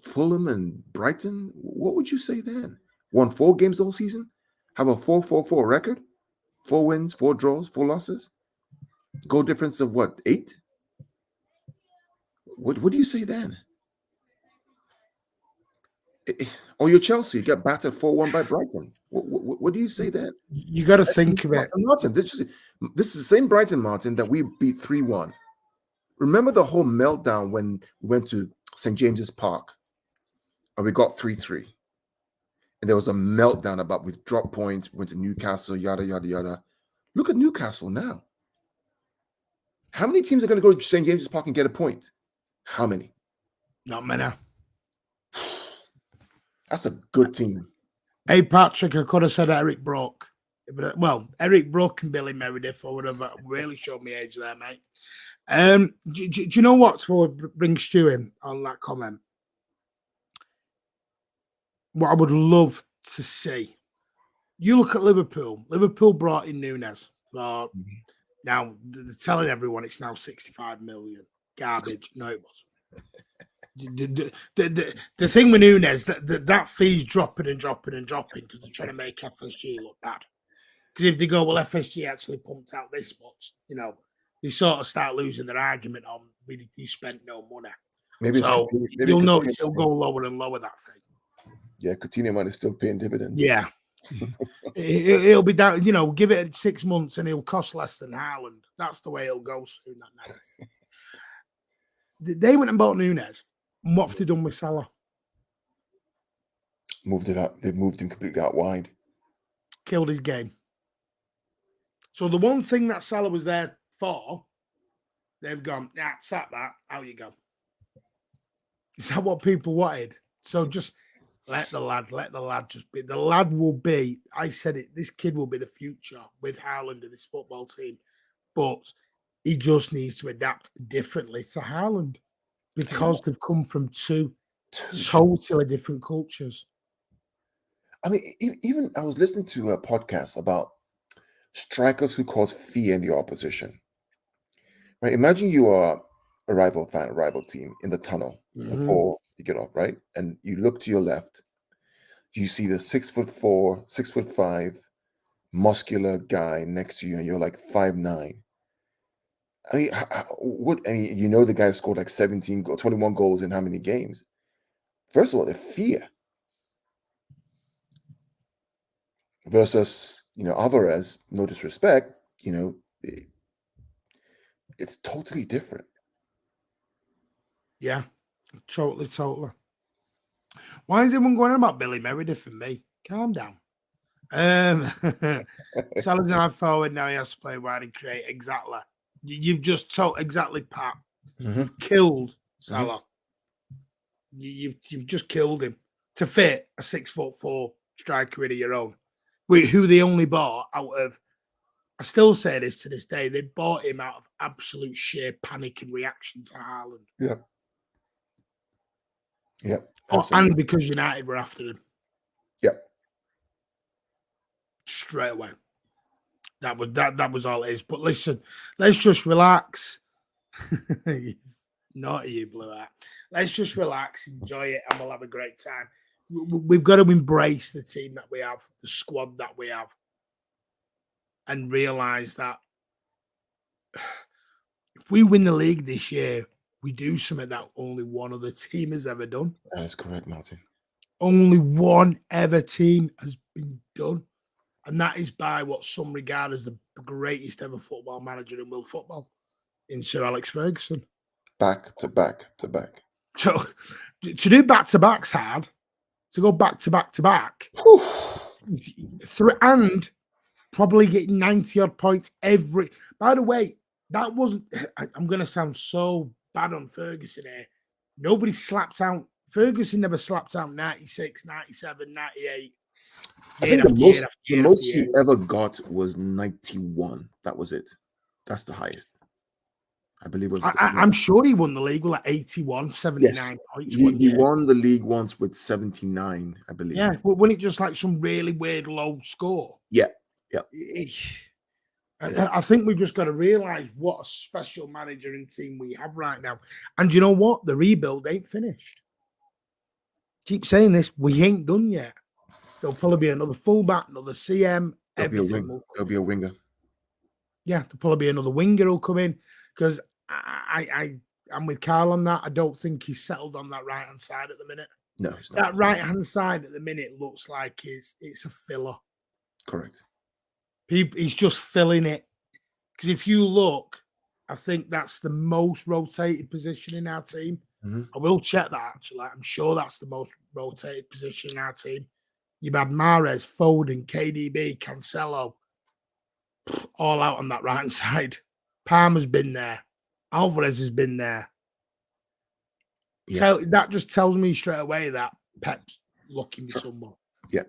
Fulham and Brighton. What would you say then? Won 4 games all season? Have a 4-4-4 record? 4 wins, 4 draws, 4 losses? Goal difference of what, 8? What do you say then? Or your Chelsea got battered 4-1 by Brighton. What do you say then? You got to think of it. Martin, this is the same Brighton, Martin, that we beat 3-1. Remember the whole meltdown when we went to St. James's Park and we got 3-3. And there was a meltdown about we dropped points, went to Newcastle, yada, yada, yada. Look at Newcastle now. How many teams are going to go to St. James's Park and get a point? How many? Not many. That's a good team. Hey, Patrick, I could have said Eric Brook. Well, Eric Brook and Billy Meredith or whatever really showed me age there, mate. Do you know what would bring Stu in on that comment? What I would love to see. You look at Liverpool. Liverpool brought in Nunes. Now, they're telling everyone it's now 65 million. Garbage. No, it wasn't. The thing with Nunes, that fee's dropping and dropping and dropping because they're trying to make FSG look bad. Because if they go, well, FSG actually pumped out this much, you know, they sort of start losing their argument on you spent no money. Maybe So you'll notice it'll go lower and lower, that thing. Yeah, Coutinho money is still paying dividends. Yeah. It'll be down, you know, give it 6 months and it'll cost less than Haaland. That's the way it'll go soon. That night. They went and bought Nunes. And what have they done with Salah? Moved it up. They've moved him completely out wide. Killed his game. So the one thing that Salah was there for, they've gone, sack that, out you go. Is that what people wanted? So just let the lad just be. The lad will be, I said it, this kid will be the future with Haaland and this football team. But he just needs to adapt differently to Haaland because they've come from two totally different cultures. I mean, even I was listening to a podcast about strikers who cause fear in the opposition. Right? Imagine you are a rival team in the tunnel before you get off, right? And you look to your left, you see the 6'4", 6'5", muscular guy next to you, and you're like 5'9". I mean, you know the guy scored like 21 goals in how many games? First of all, the fear. Versus, you know, Alvarez, no disrespect, you know, it's totally different. Yeah, totally. Why is everyone going on about Billy Meredith and me? Calm down. Salazar forward, now he has to play wide and create. Exactly. You've just told exactly, Pat. You've killed Salah. You've just killed him to fit a 6'4" striker of your own. Who they only bought out of, I still say this to this day, they bought him out of absolute sheer panic and reaction to Haaland. Yeah. Yeah. And because United were after him. Yep. Straight away. That was all it is. But listen, let's just relax. Naughty you, Blue Hat. Let's just relax, enjoy it, and we'll have a great time. We've got to embrace the team that we have, the squad that we have, and realize that if we win the league this year, we do something that only one other team has ever done. That is correct, Martin. Only one ever team has been done. And that is by what some regard as the greatest ever football manager in world football, in Sir Alex Ferguson. Back to back to back. So to do back-to-back's hard. To go back-to-back and probably get 90-odd points every... By the way, that wasn't... I'm going to sound so bad on Ferguson here. Nobody slapped out... Ferguson never slapped out 96, 97, 98. I think the most he ever got was 91. That was it. That's the highest. I believe it was. I'm sure he won the league with like 81, 79 points. He won the league once with 79, I believe. Yeah, but wasn't it just like some really weird low score? Yeah. I think we've just got to realize what a special manager and team we have right now. And you know what? The rebuild ain't finished. Keep saying this. We ain't done yet. There'll probably be another fullback, another CM. There'll be a winger. Yeah, there'll probably be another winger who'll come in because I'm with Carl on that. I don't think he's settled on that right-hand side at the minute. No, he's not. That right-hand side at the minute looks like it's a filler. Correct. He's just filling it. Because if you look, I think that's the most rotated position in our team. I will check that, actually. I'm sure that's the most rotated position in our team. You've had Mahrez, Foden, KDB, Cancelo, all out on that right-hand side. Palmer's been there. Alvarez has been there. Yeah. That just tells me straight away that Pep's looking for someone. Yeah.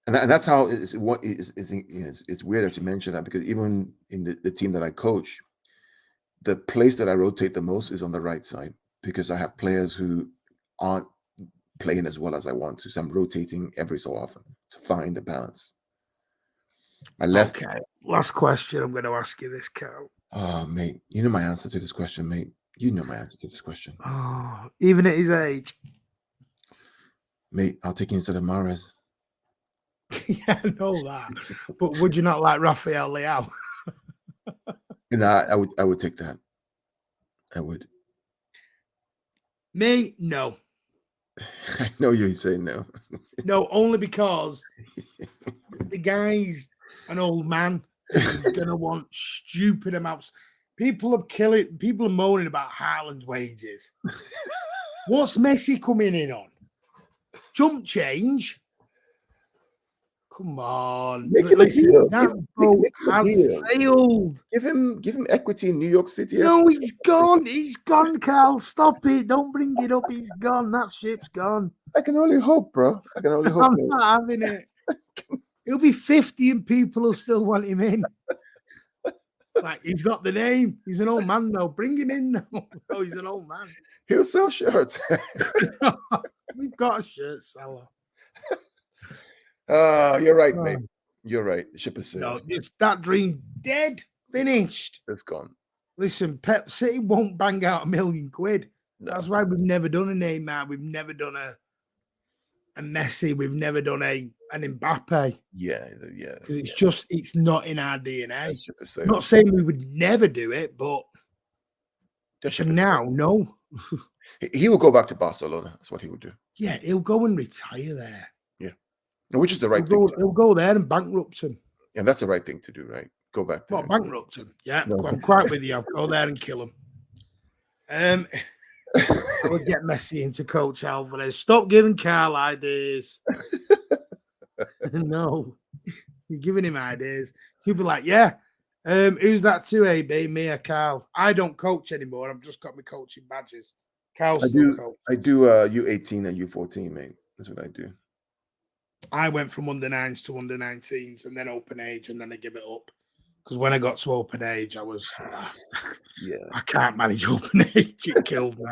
And that's how it's weird that you mention that, because even in the team that I coach, the place that I rotate the most is on the right side, because I have players who aren't playing as well as I want to. So I'm rotating every so often to find the balance. My left. Okay. Last question. I'm going to ask you this, Carl. Oh, mate. You know my answer to this question, mate. You know my answer to this question. Oh, even at his age. Mate, I'll take you into the Mahrez. Yeah, I know that. But would you not like Rafael Leao? And I would take that. I would. Me, no. I know you say no. No, only because the guy's an old man and he's gonna want stupid amounts. People are moaning about Haaland's wages. What's Messi coming in on? Jump change? Come on. Make him a Listen, deal. that boat Make him a has deal. sailed. Give him equity in New York City. No, FC. he's gone. He's gone, Carl. Stop it. Don't bring it up. He's gone. That ship's gone. I can only hope, bro. I can only hope. I'm not having it. He'll be 50 and people will still want him in. Like, he's got the name. He's an old man, though. Bring him in, though. Oh, he's an old man. He'll sell shirts. We've got a shirt seller. You're right, mate. You're right. The ship is sailed. No, it's that dream dead, finished. It's gone. Listen, Pep City won't bang out £1 million. No. That's why we've never done a Neymar. We've never done a Messi. We've never done an Mbappe. Yeah. Because it's not in our DNA. The ship is sailed. I'm not saying we would never do it, but The for ship is now, sailed. no. He will go back to Barcelona. That's what he would do. Yeah, he'll go and retire there. Yeah. Which is the right thing. He'll go there and bankrupt him. And that's the right thing to do, right? Go back there. What, bankrupt him? Yeah, No. I'm quite with you. I'll go there and kill him. I would get Messi into Coach Alvarez. Stop giving Carl ideas. No, you're giving him ideas. He'll be like, yeah, who's that to, AB? Me or Carl? I don't coach anymore. I've just got my coaching badges. Carl's still coach. I do U18 and U14, mate. That's what I do. I went from under 9s to under 19s and then open age, and then I give it up. Because when I got to open age, I was, I can't manage open age. It killed me.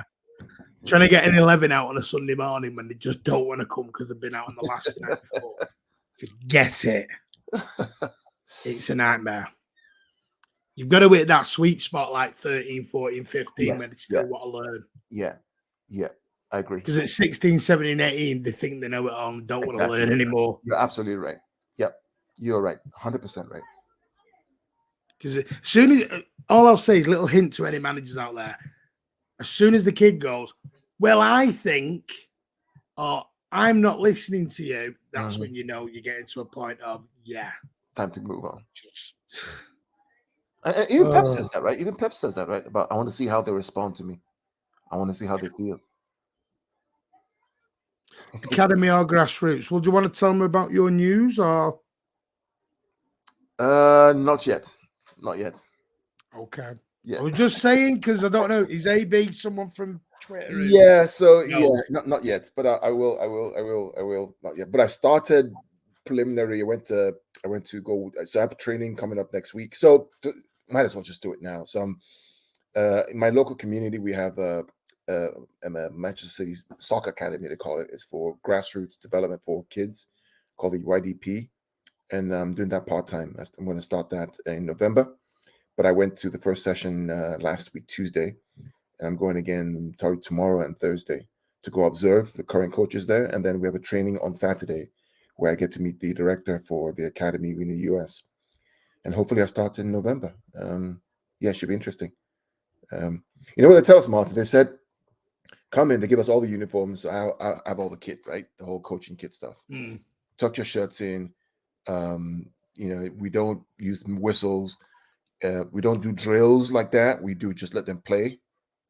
Trying to get an 11 out on a Sunday morning when they just don't want to come because they've been out on the last night before. Forget it. It's a nightmare. You've got to hit that sweet spot like 13, 14, 15 when they still want to learn. Yeah. I agree. Because at 16, 17, 18, they think they know it all and don't want to learn anymore. You're absolutely right. Yep. You're right. 100% right. Because as soon as, all I'll say is little hint to any managers out there, as soon as the kid goes, well, I think, or I'm not listening to you, that's when you know you're getting to a point of, time to move on. Even Pep says that, right? Even Pep says that, right? About, I want to see how they respond to me. I want to see how they feel. Academy or grassroots? Well, do you want to tell me about your news or? Not yet. Not yet. Okay. Yeah. I was just saying because I don't know. Is AB someone from Twitter? Yeah. So not yet. But I will. Not yet. But I started preliminary. I went to go. So I have training coming up next week. So might as well just do it now. So in my local community, we have a Manchester City Soccer Academy, they call it. It's for grassroots development for kids, called the YDP. And I'm doing that part-time. I'm going to start that in November. But I went to the first session last week, Tuesday. And I'm going again tomorrow and Thursday to go observe the current coaches there. And then we have a training on Saturday where I get to meet the director for the academy in the US. And hopefully I start in November. It should be interesting. You know what they tell us, Martin? They said, come in, they give us all the uniforms. I have all the kit, right? The whole coaching kit stuff. Tuck your shirts in. We don't use whistles. We don't do drills like that. We do just let them play.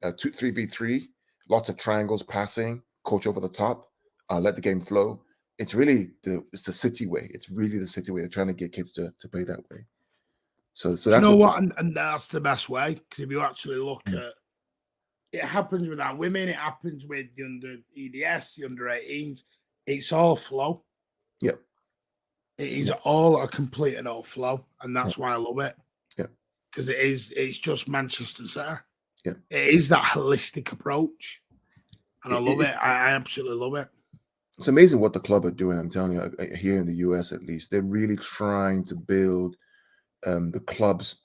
3v3, lots of triangles, passing, coach over the top, let the game flow. It's really it's the City way. It's really the City way. They're trying to get kids to play that way. So that's, you know what? And that's the best way, because if you actually look at it, happens with our women, it happens with the under EDS, the under 18s. It's all flow. Yeah. It is all a complete and all flow. And that's why I love it. Yeah. Because it's just Manchester City. Yeah. It is that holistic approach. And I love it. I absolutely love it. It's amazing what the club are doing. I'm telling you, here in the US at least, they're really trying to build the club's,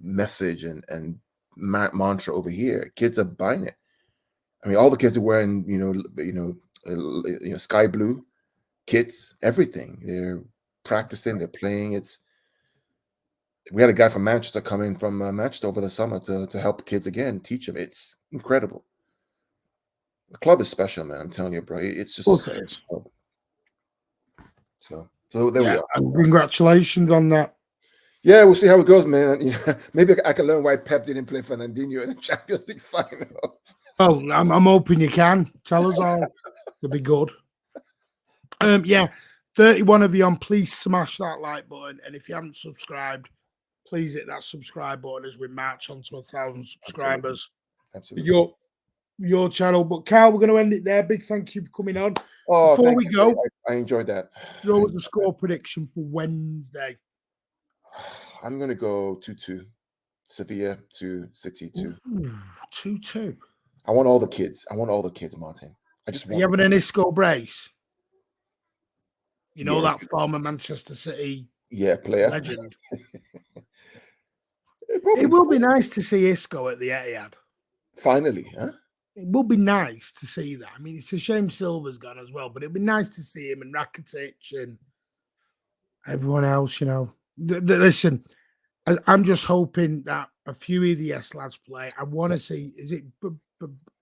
message and mantra over here. Kids are buying it. I mean, all the kids are wearing, sky blue, kids, everything. They're practicing, they're playing. We had a guy from Manchester come in from Manchester over the summer to help kids again, teach them. It's incredible. The club is special, man. I'm telling you, bro. It's Of course just it is. so there we are. And congratulations on that. Yeah, we'll see how it goes, man. Yeah, maybe I can learn why Pep didn't play Fernandinho in the Champions League final. Oh, I'm hoping you can. Tell us all. It'll be good. Yeah, 31 of you on. Please smash that like button. And if you haven't subscribed, please hit that subscribe button as we march on to 1,000 subscribers. Absolutely. Your channel. But Carl, we're going to end it there. Big thank you for coming on. Oh, before we go, I enjoyed that. There was a score prediction for Wednesday. I'm going to go 2-2. Sevilla to City 2. 2-2. I want all the kids. Martin. I just want. You having an Isco brace? You know Yeah. that former Manchester City player legend. It will be nice to see Isco at the Etihad. Finally, huh? It will be nice to see that. I mean, it's a shame Silva's gone as well, but it'd be nice to see him and Rakitic and everyone else, you know. Listen, I'm just hoping that a few EDS lads play. I want to see, is it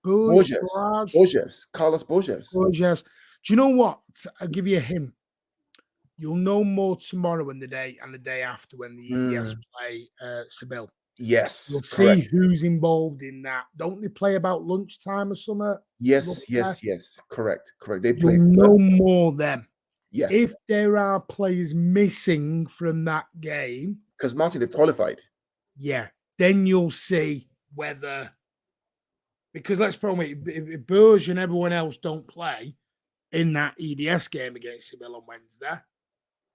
Borges? Carlos Borges. Borges. Do you know what? I'll give you a hint. You'll know more tomorrow and the day after when the EDS play Sevilla. Yes. You'll see who's involved in that. Don't they play about lunchtime or something? Yes. Correct. They play. You'll know more then. Yes. If there are players missing from that game. Because Martin, they've qualified. Yeah. Then you'll see whether, because let's put it, if Burge and everyone else don't play in that EDS game against Sevilla on Wednesday,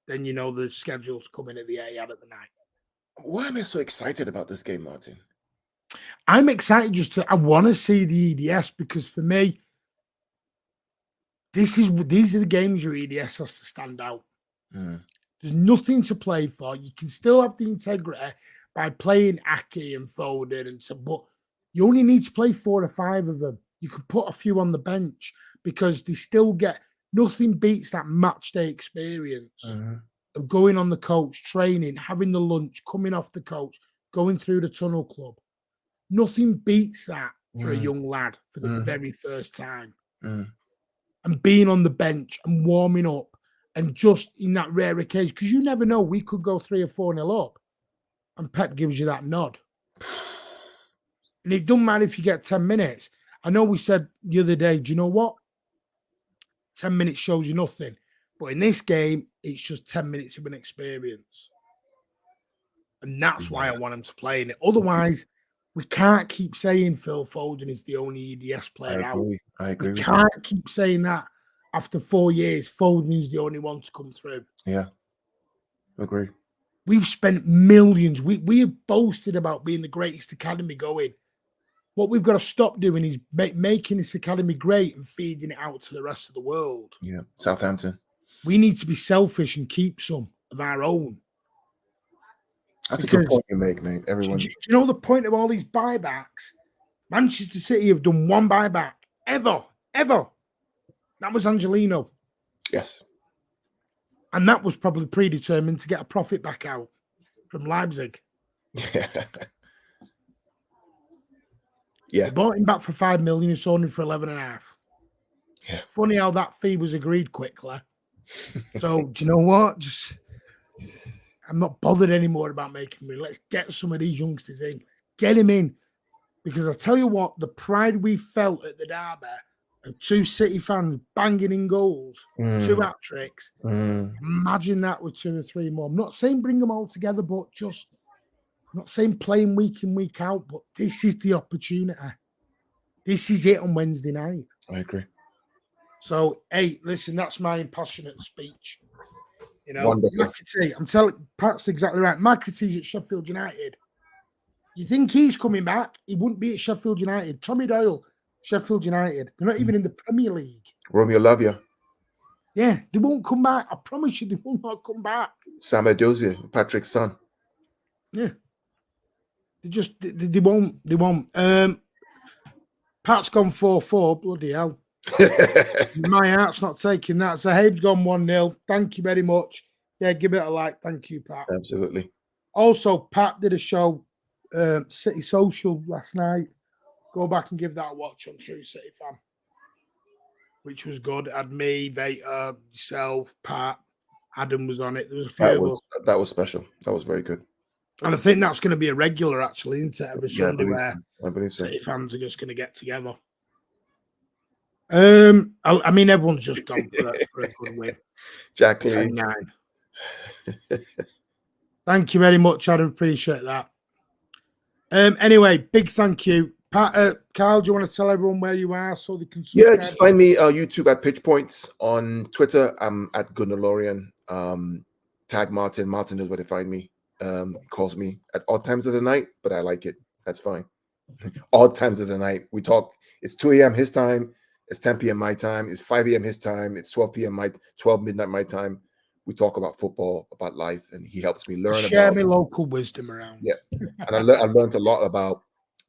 then you know the schedule's coming at the Etihad at the night. Why am I so excited about this game, Martin? I'm excited I want to see the EDS because for me, these are the games your EDS has to stand out. There's nothing to play for. You can still have the integrity by playing Aki and Foden and so, but you only need to play 4 or 5 of them. You can put a few on the bench because they still get nothing beats that match day experience of going on the coach, training, having the lunch, coming off the coach, going through the tunnel club. Nothing beats that for a young lad for the very first time. And being on the bench and warming up and just in that rare occasion, because you never know, we could go 3 or 4-0 up and Pep gives you that nod. And it doesn't matter if you get 10 minutes. I know we said the other day, do you know what? 10 minutes shows you nothing. But in this game, it's just 10 minutes of an experience. And that's why I want him to play in it. Otherwise, we can't keep saying Phil Foden is the only EDS player out. I agree. We can't keep saying that after 4 years, Foden is the only one to come through. Yeah, agree. We've spent millions. We have boasted about being the greatest academy going. What we've got to stop doing is making this academy great and feeding it out to the rest of the world. Yeah, Southampton. We need to be selfish and keep some of our own. That's a good point you make, mate. Everyone. Do you know the point of all these buybacks? Manchester City have done one buyback ever. That was Angelino. Yes. And that was probably predetermined to get a profit back out from Leipzig. Yeah. They bought him back for 5 million and sold him for 11.5. Yeah. Funny how that fee was agreed quickly. So, do you know what? I'm not bothered anymore about making me. Let's get some of these youngsters in. Let's get him in. Because I tell you what, the pride we felt at the derby of 2 City fans banging in goals, 2 hat-tricks. Imagine that with 2 or 3 more. I'm not saying bring them all together, but just not saying playing week in, week out, but this is the opportunity. This is it on Wednesday night. I agree. So, hey, listen, that's my impassionate speech. You know, wonderful. McAtee, I'm telling Pat's exactly right. McAtee's at Sheffield United. You think he's coming back? He wouldn't be at Sheffield United. Tommy Doyle, Sheffield United. They're not even in the Premier League. Romeo Lavia. Yeah, they won't come back. I promise you, they will not come back. Sam Edozie, Patrick's son. Yeah. They won't. Pat's gone 4-4. Bloody hell. My heart's not taking that. So Habe's gone 1-0. Thank you very much. Yeah, give it a like. Thank you, Pat. Absolutely. Also, Pat did a show, City Social, last night. Go back and give that a watch on True City Fan, which was good. It had me, Vader, yourself, Pat, Adam was on it. There was a few of us. That was special. That was very good. And I think that's going to be a regular, actually, isn't it? Every Sunday where I believe so. City fans are just going to get together. I mean, everyone's just gone for a good win. Jack Lee. 10-9. Thank you very much, Adam. Appreciate that. Anyway, big thank you. Pat, Carl, do you want to tell everyone where you are so they can subscribe? Yeah, just find me YouTube at Pitch Points. On Twitter, I'm at Gunalorian. Tag Martin. Martin knows where to find me. Calls me at odd times of the night, but I like it. That's fine. Odd times of the night. We talk. It's 2 a.m. his time. It's 10 p.m. my time. It's 5 a.m. his time. It's 12 p.m. 12 midnight my time. We talk about football, about life, and he helps me learn. Share my local wisdom around. Yeah, and I learned a lot about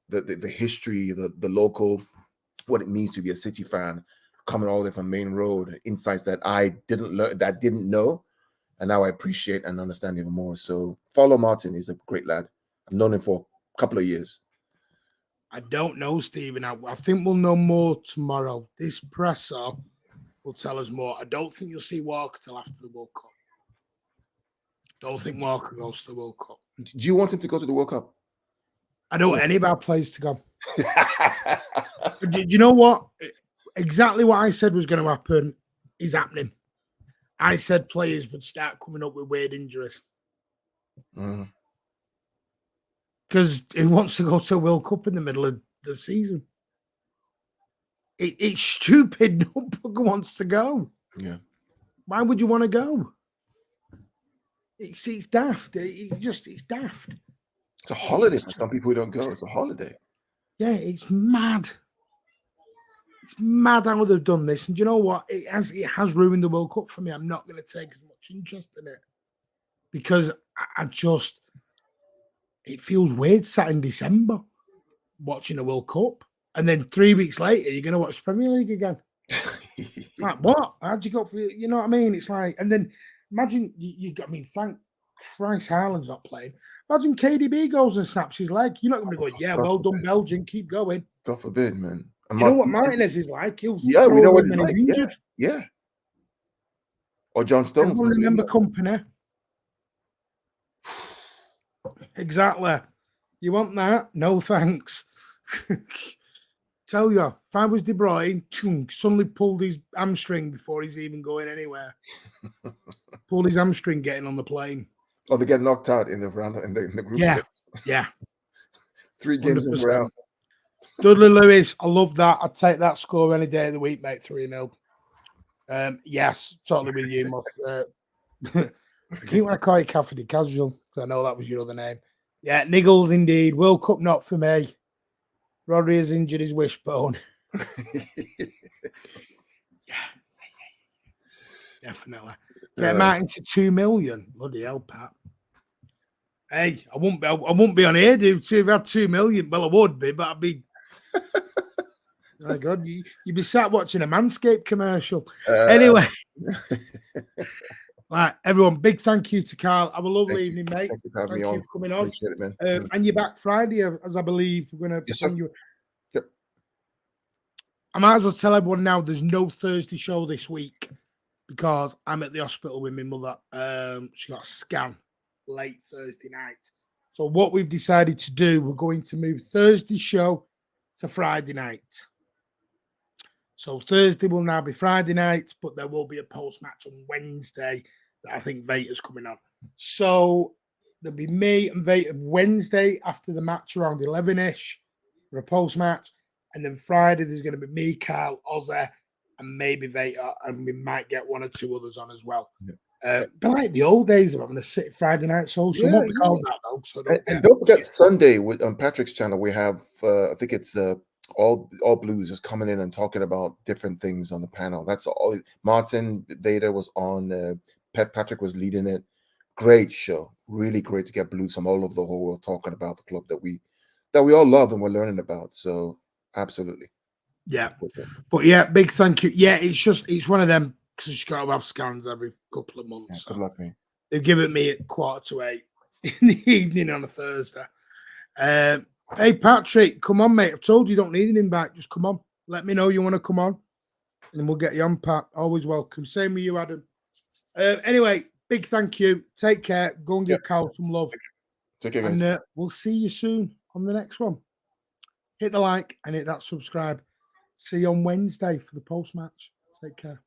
the history, the local, what it means to be a City fan, coming all the way from Main Road, insights that I didn't know, and now I appreciate and understand even more. So follow Martin. He's a great lad. I've known him for a couple of years. I don't know, Stephen. I think we'll know more tomorrow. This presser will tell us more. I don't think you'll see Walker till after the World Cup. Don't think Walker goes to the World Cup. Do you want him to go to the World Cup? I don't want any of our players to go. Do you know what? Exactly what I said was going to happen is happening. I said players would start coming up with weird injuries. Because who wants to go to a World Cup in the middle of the season? It's stupid. No bugger wants to go. Yeah. Why would you want to go? It's daft. It's daft. It's a holiday for some people who don't go. It's a holiday. Yeah, it's mad. It's mad how they've done this. And you know what? It has ruined the World Cup for me. I'm not going to take as much interest in it because it feels weird sat in December watching a World Cup. And then 3 weeks later, you're going to watch Premier League again. Like, what? How'd you go for it? You know what I mean? It's like, and then imagine thank Christ Haaland's not playing. Imagine KDB goes and snaps his leg. You're not going to go, yeah, well done, Belgium, keep going. God forbid, man. You know what Martinez is like? We know what he's like. Injured. Yeah. Or John Stones. Remember company. Exactly. You want that? No thanks. Tell you, if I was De Bruyne, suddenly pulled his hamstring before he's even going anywhere. Pulled his hamstring getting on the plane. Oh, they get knocked out in the round in the group. Yeah. 3 games 100%. In a round. Dudley Lewis, I love that. I'd take that score any day of the week, mate. 3-0. Yes, totally with you. I keep want to call you Cafferty Casual because I know that was your other name. Yeah, Niggles indeed. World Cup not for me. Rodri has injured his wishbone. Yeah. Definitely. Get Martin to 2 million. Bloody hell, Pat. Hey, I won't be on here, dude. If I had 2 million, well, I would be, but I'd be. Oh my God, you'd be sat watching a Manscaped commercial. Anyway. Right, everyone, big thank you to Carl. Have a lovely evening, mate. Thank you for having me on. Coming on. Appreciate it, man. And you're back Friday, as I believe. We're going to send you. Yep. I might as well tell everyone now there's no Thursday show this week because I'm at the hospital with my mother. She got a scan late Thursday night. So what we've decided to do, we're going to move Thursday show to Friday night. So Thursday will now be Friday night, but there will be a post-match on Wednesday that I think Vader's coming on. So there'll be me and Vader Wednesday after the match around 11-ish for a post-match. And then Friday, there's going to be me, Carl, Ozzy, and maybe Vader, and we might get 1 or 2 others on as well. Yeah. But like the old days of having a City Friday night social, won't be called that though. So don't forget Sunday on Patrick's channel, we have, I think it's all Blues is coming in and talking about different things on the panel. That's all. Martin Vader was on. Patrick was leading it. Great show, really great to get Blues from all over the whole world talking about the club that we all love and we're learning about. So absolutely. Yeah. But yeah, big thank you. Yeah, it's one of them because you got to have scans every couple of months. Yeah, So good luck, mate. they've given me at 7:45 in the evening on a Thursday. Hey, Patrick, come on, mate. I've told you, you don't need an invite. Just come on. Let me know you want to come on, and we'll get you on, Pat. Always welcome. Same with you, Adam. Anyway, big thank you. Take care. Go and give Carl some love. Take care, guys. And we'll see you soon on the next one. Hit the like and hit that subscribe. See you on Wednesday for the post-match. Take care.